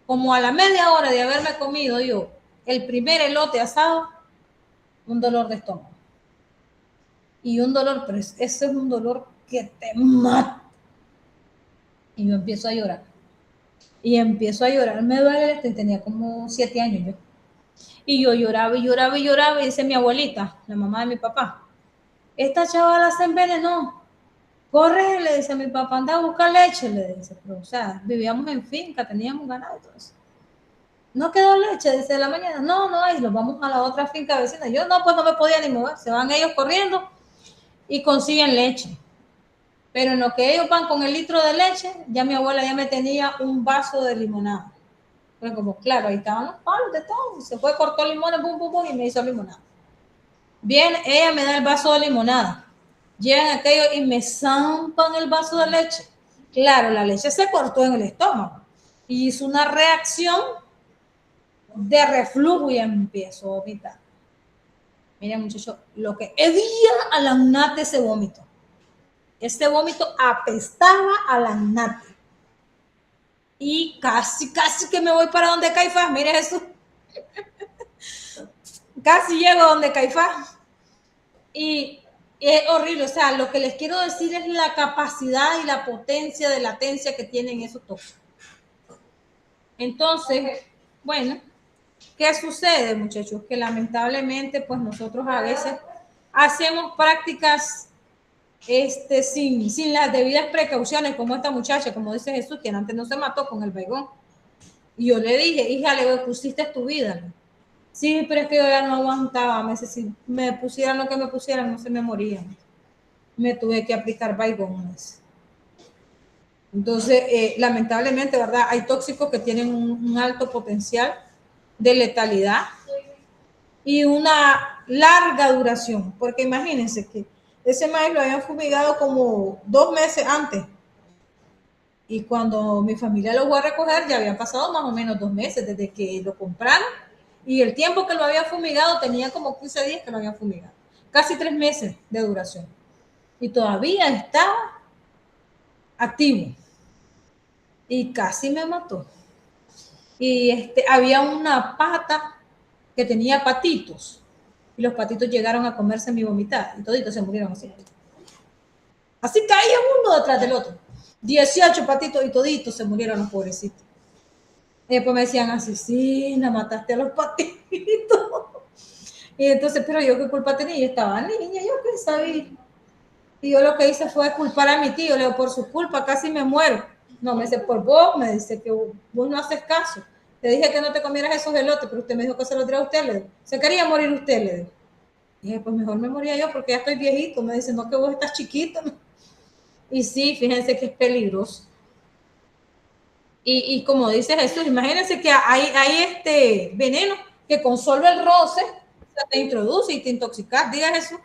como a la media hora de haberme comido yo el primer elote asado, un dolor de estómago. Y un dolor, pero ese es un dolor que te mata. Y yo empiezo a llorar. Y empiezo a llorar, me duele esto, y tenía como 7 años yo. Y yo lloraba y lloraba y lloraba, y dice mi abuelita, la mamá de mi papá, esta chavala se envenenó, corre, le dice a mi papá, anda a buscar leche, le dice, pero o sea, vivíamos en finca, teníamos ganado y todo eso. No quedó leche, dice de la mañana, no hay, nos vamos a la otra finca vecina. Yo no, pues no me podía ni mover, se van ellos corriendo y consiguen leche. Pero en lo que ellos van con el litro de leche, ya mi abuela ya me tenía un vaso de limonada. Pero como, claro, ahí estaban los palos de todo. Se fue, cortó limones, pum, pum, pum, y me hizo limonada. Bien, ella me da el vaso de limonada. Llegan aquellos y me zampan el vaso de leche. Claro, la leche se cortó en el estómago. Y hizo una reacción de reflujo y empiezo a vomitar. Miren, muchachos, lo que hedía a la nata ese vómito. Este vómito apestaba a la nata. Y casi que me voy para donde Caifás. Mire Jesús. Casi llego a donde Caifás. Y es horrible. O sea, lo que les quiero decir es la capacidad y la potencia de latencia que tienen esos tóxicos. Entonces, bueno, ¿qué sucede, muchachos? Que lamentablemente, pues nosotros a veces hacemos prácticas sin las debidas precauciones, como esta muchacha, como dice Jesús, que antes no se mató con el baigón. Y yo le dije, hija, le pusiste tu vida, ¿no? Sí, pero es que yo ya no aguantaba. Me dice, si me pusieran lo que me pusieran, no se me morían. Me tuve que aplicar baigones. Entonces, lamentablemente, ¿verdad? Hay tóxicos que tienen un alto potencial de letalidad y una larga duración. Porque imagínense que ese maíz lo habían fumigado como 2 meses antes. Y cuando mi familia lo fue a recoger, ya habían pasado más o menos 2 meses desde que lo compraron. Y el tiempo que lo había fumigado tenía como 15 días que lo habían fumigado. Casi 3 meses de duración. Y todavía estaba activo. Y casi me mató. Y había una pata que tenía patitos. Y los patitos llegaron a comerse mi vomitada. Y toditos se murieron así. Así caía uno detrás del otro. 18 patitos y toditos se murieron los pobrecitos. Y después me decían, asesina, mataste a los patitos. Y entonces, pero yo qué culpa tenía, yo estaba niña, yo qué sabía. Y yo lo que hice fue culpar a mi tío, le digo, por su culpa casi me muero. No, me dice, por vos, me dice que vos no haces caso. Te dije que no te comieras esos elotes, pero usted me dijo que se los diera a usted, le digo. Se quería morir usted, le digo. Y dije, pues mejor me moría yo porque ya estoy viejito. Me dice, no, que vos estás chiquito. Y sí, fíjense que es peligroso. Y como dice Jesús, imagínense que hay este veneno que con solo el roce se te introduce y te intoxicas. Diga Jesús.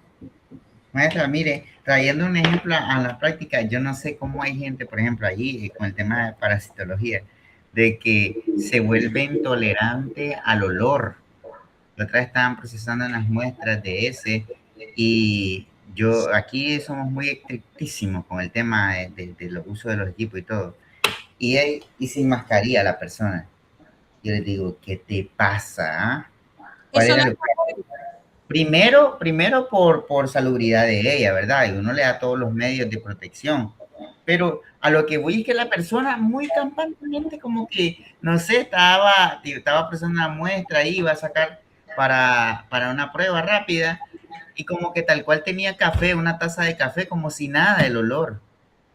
Maestra, mire, trayendo un ejemplo a la práctica, yo no sé cómo hay gente, por ejemplo, allí con el tema de parasitología, de que se vuelve intolerante al olor. La otra vez estaban procesando unas muestras de ese y yo aquí somos muy estrictísimos con el tema de los usos de los equipos y todo. Y sin mascarilla la persona. Yo les digo, ¿qué te pasa? ¿Cuál Eso era no el... Primero por salubridad de ella, ¿verdad? Y uno le da todos los medios de protección. Pero a lo que voy es que la persona muy campantemente como que, no sé, estaba procesando una muestra ahí, iba a sacar para una prueba rápida y como que tal cual tenía café, una taza de café, como si nada, el olor.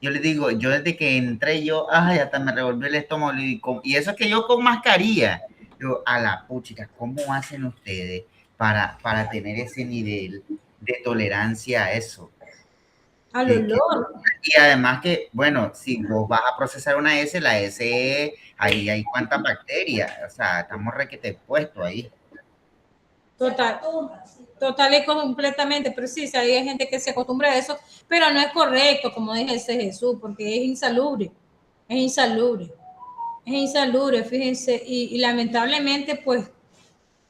Yo le digo, yo desde que entré yo, ay, hasta me revolvió el estómago, y eso es que yo con mascarilla. Yo, a la puchica, ¿cómo hacen ustedes para tener ese nivel de tolerancia a eso? al olor. Y además que, bueno, si vos vas a procesar una S, la S, ahí hay cuántas bacterias, o sea, estamos requete puesto ahí. Total y completamente, pero sí, hay gente que se acostumbra a eso, pero no es correcto, como dice Jesús, porque es insalubre, es insalubre, es insalubre, fíjense, y lamentablemente, pues,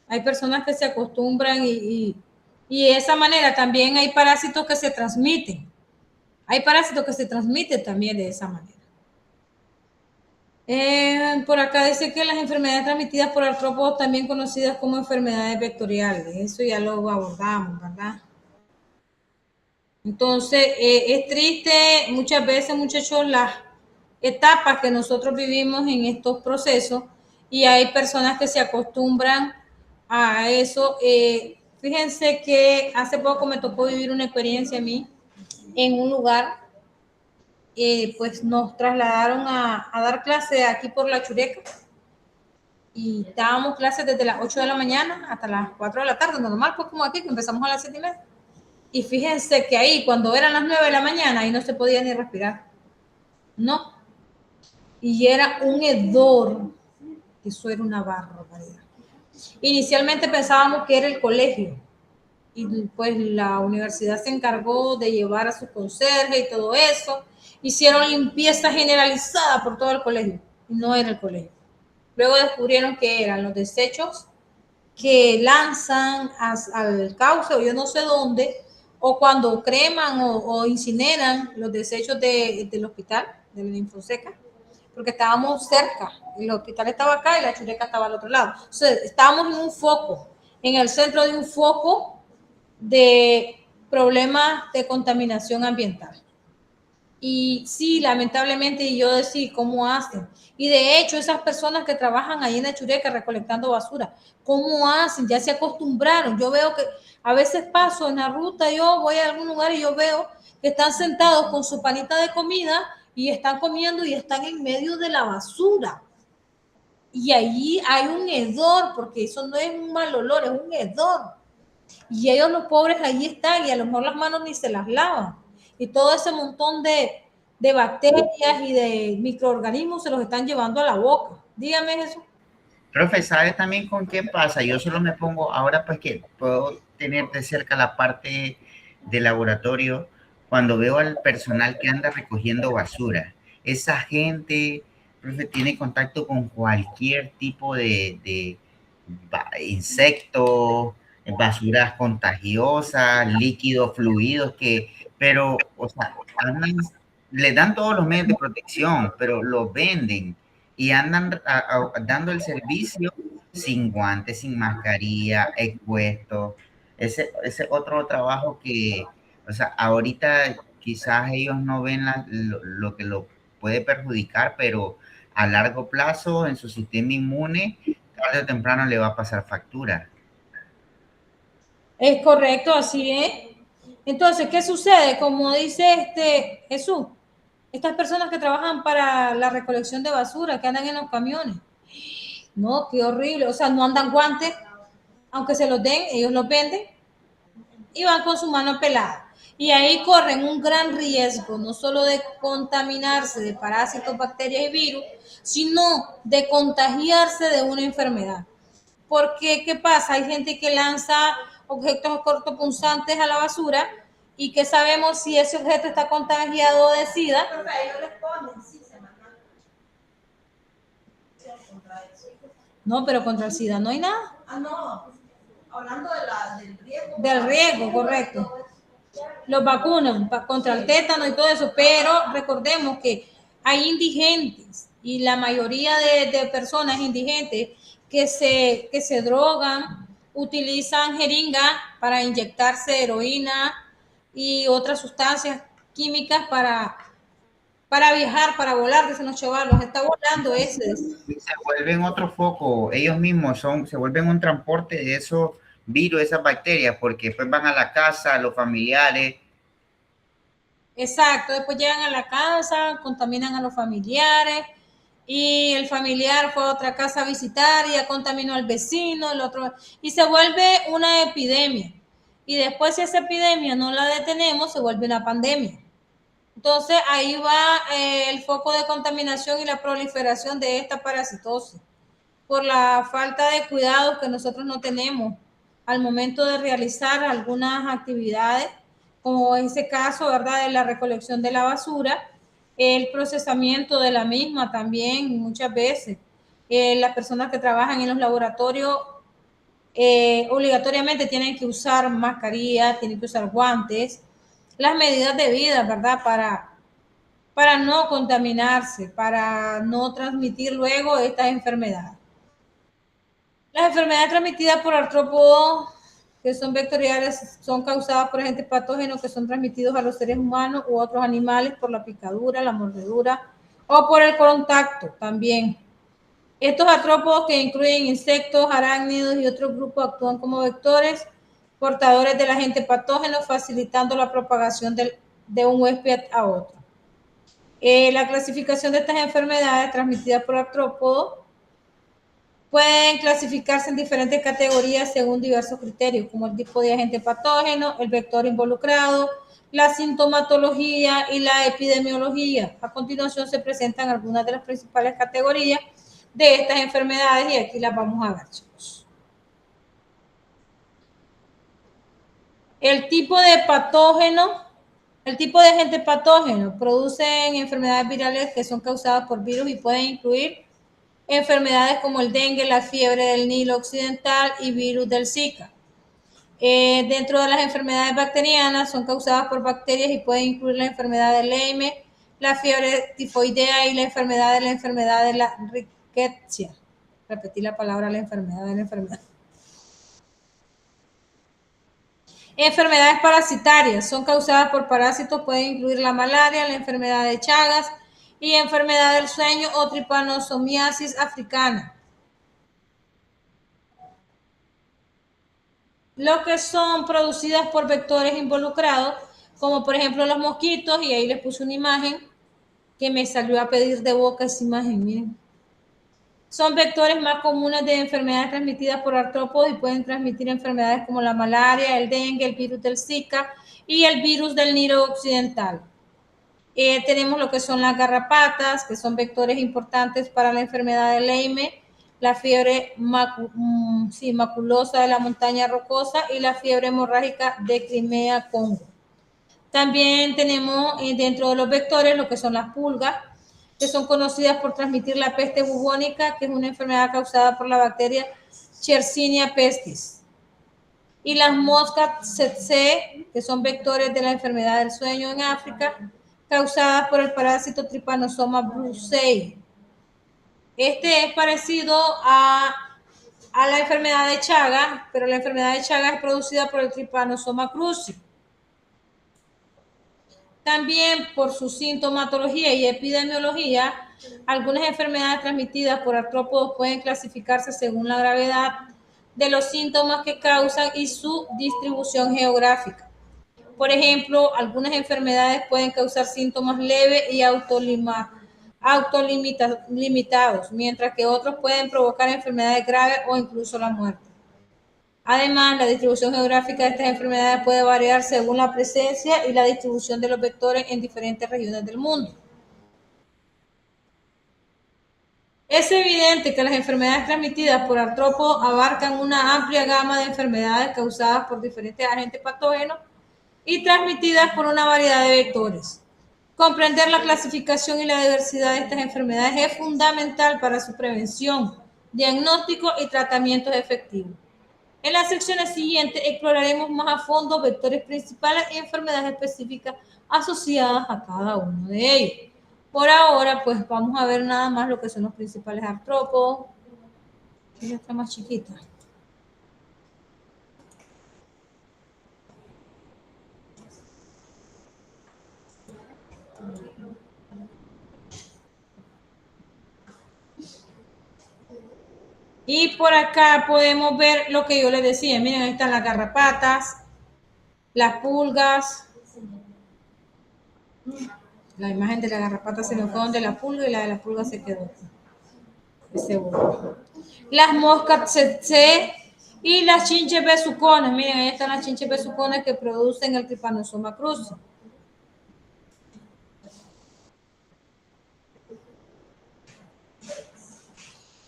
hay personas que se acostumbran y de esa manera también hay parásitos que se transmiten, hay parásitos que se transmiten también de esa manera. Por acá dice que las enfermedades transmitidas por artrópodos, también conocidas como enfermedades vectoriales, eso ya lo abordamos, ¿verdad? Entonces, es triste muchas veces, muchachos, las etapas que nosotros vivimos en estos procesos y hay personas que se acostumbran a eso. Fíjense que hace poco me tocó vivir una experiencia a mí en un lugar, pues nos trasladaron a dar clase aquí por La Chureca y dábamos clases desde las 8 de la mañana hasta las 4 de la tarde, normal, pues como aquí, que empezamos a las 7:30. Y fíjense que ahí, cuando eran las 9 de la mañana, ahí no se podía ni respirar. No. Y era un hedor. Eso era una barbaridad. Inicialmente pensábamos que era el colegio. Y pues la universidad se encargó de llevar a su conserje y todo eso. Hicieron limpieza generalizada por todo el colegio. Y no era el colegio. Luego descubrieron que eran los desechos que lanzan al cauce o yo no sé dónde, o cuando creman o incineran los desechos del hospital, de la Infoseca, porque estábamos cerca, el hospital estaba acá y la Chureca estaba al otro lado. O sea, estábamos en un foco, en el centro de un foco de problemas de contaminación ambiental. Y sí, lamentablemente, y yo decía, ¿cómo hacen? Y de hecho, esas personas que trabajan ahí en la Chureca recolectando basura, ¿cómo hacen? Ya se acostumbraron. Yo veo que a veces paso en la ruta, yo voy a algún lugar y yo veo que están sentados con su panita de comida y están comiendo y están en medio de la basura. Y allí hay un hedor, porque eso no es un mal olor, es un hedor. Y ellos, los pobres, allí están y a lo mejor las manos ni se las lavan. Y todo ese montón de bacterias y de microorganismos se los están llevando a la boca. Dígame eso. Profe, ¿sabes también con qué pasa? Yo solo me pongo, ahora pues que puedo tener de cerca la parte de laboratorio, cuando veo al personal que anda recogiendo basura. Esa gente, profe, tiene contacto con cualquier tipo de insectos, basuras contagiosas, líquidos, fluidos, pero, o sea, le dan todos los medios de protección, pero los venden y andan dando el servicio sin guantes, sin mascarilla, expuestos. Ese otro trabajo que, o sea, ahorita quizás ellos no ven lo que lo puede perjudicar, pero a largo plazo en su sistema inmune, tarde o temprano le va a pasar factura. Es correcto, así es. Entonces, ¿qué sucede? Como dice Jesús, estas personas que trabajan para la recolección de basura, que andan en los camiones, no, qué horrible, o sea, no andan guantes, aunque se los den, ellos los venden y van con su mano pelada. Y ahí corren un gran riesgo, no solo de contaminarse de parásitos, bacterias y virus, sino de contagiarse de una enfermedad. Porque, ¿qué pasa? Hay gente que lanza objetos cortopunzantes a la basura y que sabemos si ese objeto está contagiado de SIDA. Pero ellos les ponen, sí, semanal. No, pero contra el SIDA no hay nada. Ah, no, hablando del riesgo. Del riesgo, correcto. Los vacunan contra el tétano y todo eso, pero recordemos que hay indigentes y la mayoría de personas indigentes que se drogan, utilizan jeringas para inyectarse heroína y otras sustancias químicas para viajar, para volar, dicen los chavalos, está volando ese. Se vuelven otro foco, ellos mismos se vuelven un transporte de esos virus, esas bacterias, porque después van a la casa, a los familiares. Exacto, después llegan a la casa, contaminan a los familiares y el familiar fue a otra casa a visitar y ya contaminó al vecino, el otro, y se vuelve una epidemia. Y después si esa epidemia no la detenemos, se vuelve una pandemia. Entonces ahí va el foco de contaminación y la proliferación de esta parasitosis por la falta de cuidados que nosotros no tenemos al momento de realizar algunas actividades, como ese caso, ¿verdad?, de la recolección de la basura, el procesamiento de la misma también muchas veces. Las personas que trabajan en los laboratorios obligatoriamente tienen que usar mascarilla, tienen que usar guantes, las medidas debidas, ¿verdad?, para no contaminarse, para no transmitir luego estas enfermedades. Las enfermedades transmitidas por artrópodos que son vectoriales son causadas por agentes patógenos que son transmitidos a los seres humanos u otros animales por la picadura, la mordedura o por el contacto también. Estos artrópodos, que incluyen insectos, arácnidos y otros grupos, actúan como vectores portadores del agente patógeno, facilitando la propagación de un huésped a otro. La clasificación de estas enfermedades transmitidas por artrópodos pueden clasificarse en diferentes categorías según diversos criterios, como el tipo de agente patógeno, el vector involucrado, la sintomatología y la epidemiología. A continuación se presentan algunas de las principales categorías de estas enfermedades y aquí las vamos a ver, chicos. El tipo de patógeno, el tipo de agente patógeno producen enfermedades virales que son causadas por virus y pueden incluir enfermedades como el dengue, la fiebre del Nilo occidental y virus del Zika. Dentro de las enfermedades bacterianas son causadas por bacterias y pueden incluir la enfermedad de Lyme, la fiebre tifoidea y la enfermedad de la riquetia. Repetí la palabra, la enfermedad de la enfermedad. Enfermedades parasitarias son causadas por parásitos, pueden incluir la malaria, la enfermedad de Chagas y enfermedad del sueño o tripanosomiasis africana. Lo que son producidas por vectores involucrados, como por ejemplo los mosquitos, y ahí les puse una imagen que me salió a pedir de boca esa imagen, miren. Son vectores más comunes de enfermedades transmitidas por artrópodos y pueden transmitir enfermedades como la malaria, el dengue, el virus del Zika y el virus del Nilo occidental. Tenemos lo que son las garrapatas, que son vectores importantes para la enfermedad de Lyme, la fiebre maculosa de la montaña rocosa y la fiebre hemorrágica de Crimea, Congo. También tenemos dentro de los vectores lo que son las pulgas, que son conocidas por transmitir la peste bubónica, que es una enfermedad causada por la bacteria Yersinia pestis. Y las moscas tsetse, que son vectores de la enfermedad del sueño en África, causadas por el parásito Trypanosoma brucei. Este es parecido a la enfermedad de Chagas, pero la enfermedad de Chagas es producida por el Trypanosoma cruzi. También por su sintomatología y epidemiología, algunas enfermedades transmitidas por artrópodos pueden clasificarse según la gravedad de los síntomas que causan y su distribución geográfica. Por ejemplo, algunas enfermedades pueden causar síntomas leves y autolimitados, mientras que otros pueden provocar enfermedades graves o incluso la muerte. Además, la distribución geográfica de estas enfermedades puede variar según la presencia y la distribución de los vectores en diferentes regiones del mundo. Es evidente que las enfermedades transmitidas por artrópodos abarcan una amplia gama de enfermedades causadas por diferentes agentes patógenos y transmitidas por una variedad de vectores. Comprender la clasificación y la diversidad de estas enfermedades es fundamental para su prevención, diagnóstico y tratamientos efectivos. En las secciones siguientes exploraremos más a fondo vectores principales y enfermedades específicas asociadas a cada uno de ellos. Por ahora, pues vamos a ver nada más lo que son los principales artrópodos. Ella está más chiquita. Y por acá podemos ver lo que yo les decía. Miren, ahí están las garrapatas, las pulgas. La imagen de la garrapata se me fue donde la pulga y la de la pulga se quedó. Las moscas tsetse y las chinches besucones. Miren, ahí están las chinches besucones que producen el Trypanosoma cruzi.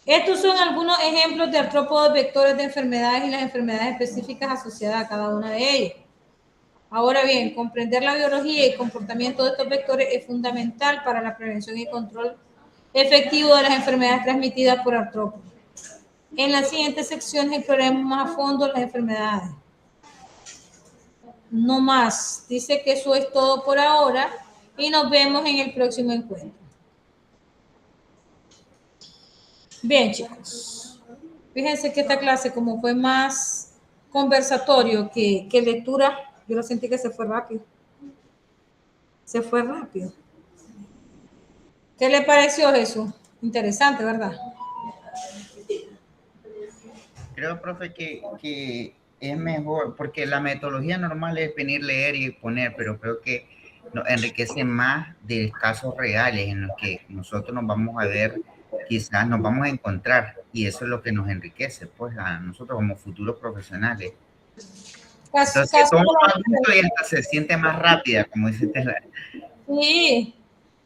Estos son algunos ejemplos de artrópodos vectores de enfermedades y las enfermedades específicas asociadas a cada una de ellas. Ahora bien, comprender la biología y comportamiento de estos vectores es fundamental para la prevención y control efectivo de las enfermedades transmitidas por artrópodos. En las siguientes secciones exploraremos más a fondo las enfermedades. No más. Dice que eso es todo por ahora y nos vemos en el próximo encuentro. Bien, chicos. Fíjense que esta clase, como fue más conversatorio que lectura, yo lo sentí que se fue rápido. Se fue rápido. ¿Qué le pareció, Jesús? Interesante, ¿verdad? Creo, profe, que es mejor, porque la metodología normal es venir, leer y poner, pero creo que nos enriquece más de casos reales en los que nosotros nos vamos a ver, quizás nos vamos a encontrar, y eso es lo que nos enriquece, pues, a nosotros como futuros profesionales. Entonces, todo y hasta se siente más rápida, como dice Estela. Sí,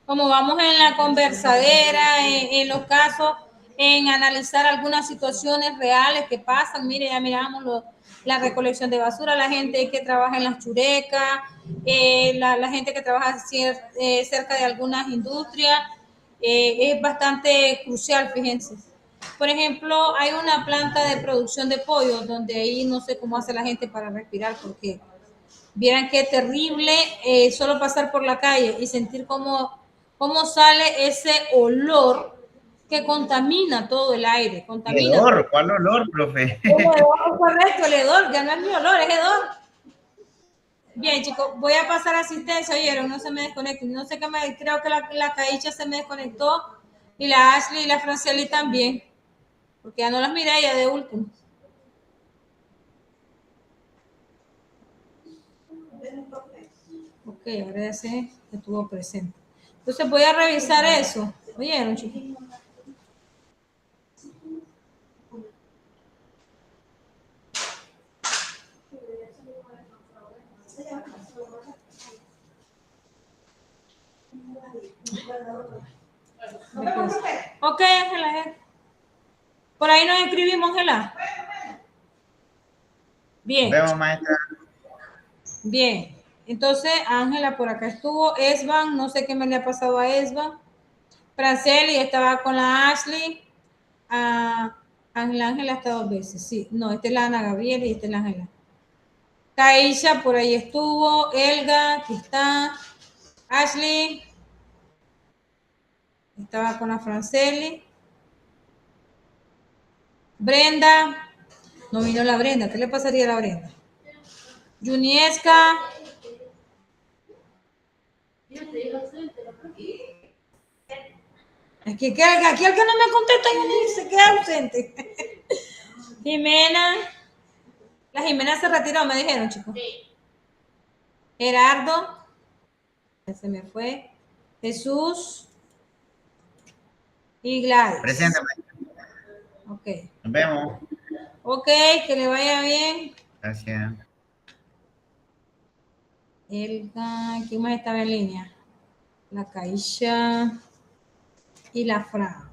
como vamos en la conversadera, en los casos, en analizar algunas situaciones reales que pasan. Mire, ya miramos la recolección de basura, la gente que trabaja en las churecas, la gente que trabaja cerca de algunas industrias, es bastante crucial, fíjense. Por ejemplo, hay una planta de producción de pollo donde ahí no sé cómo hace la gente para respirar, porque vieran qué terrible solo pasar por la calle y sentir cómo sale ese olor que contamina todo el aire. Contamina. ¿Hedor? ¿Cuál olor, profe? El hedor, correcto, el hedor, ya no es mi olor, es hedor. Bien, chicos, voy a pasar asistencia, oyeron, no se me desconecten. No sé qué creo que la Caicha se me desconectó y la Ashley y la Franceli también, porque ya no las miré ya de último. Ok, ahora ya sé que estuvo presente. Entonces voy a revisar eso. ¿Oyeron, chicos? Ok, Ángela. Por ahí nos escribimos, Ángela. Bien. Vemos, maestra. Bien. Entonces, Ángela por acá estuvo. Esban, no sé qué me le ha pasado a Esban. Franceli estaba con la Ashley. Ángela está 2 veces. Sí, no, esta es la Ana Gabriela y esta es la Ángela. Caisha por ahí estuvo. Elga, aquí está. Ashley. Estaba con la Franceli. Brenda. No vino la Brenda. ¿Qué le pasaría a la Brenda? Junieska. Aquí el que no me contesta se queda ausente. Jimena. La Jimena se retiró, me dijeron, chicos. Gerardo. Ya se me fue. Jesús. Y Gladys. Presente, maestra. Ok. Nos vemos. Ok, que le vaya bien. Gracias. ¿Quién más estaba en línea? La Caixa y la Fran.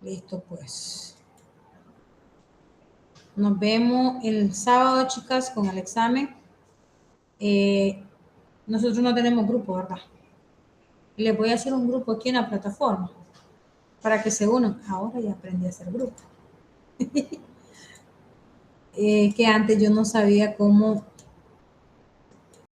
Listo, pues. Nos vemos el sábado, chicas, con el examen. Nosotros no tenemos grupo, ¿verdad? Les voy a hacer un grupo aquí en la plataforma para que se unan. Ahora ya aprendí a hacer grupo. Que antes yo no sabía cómo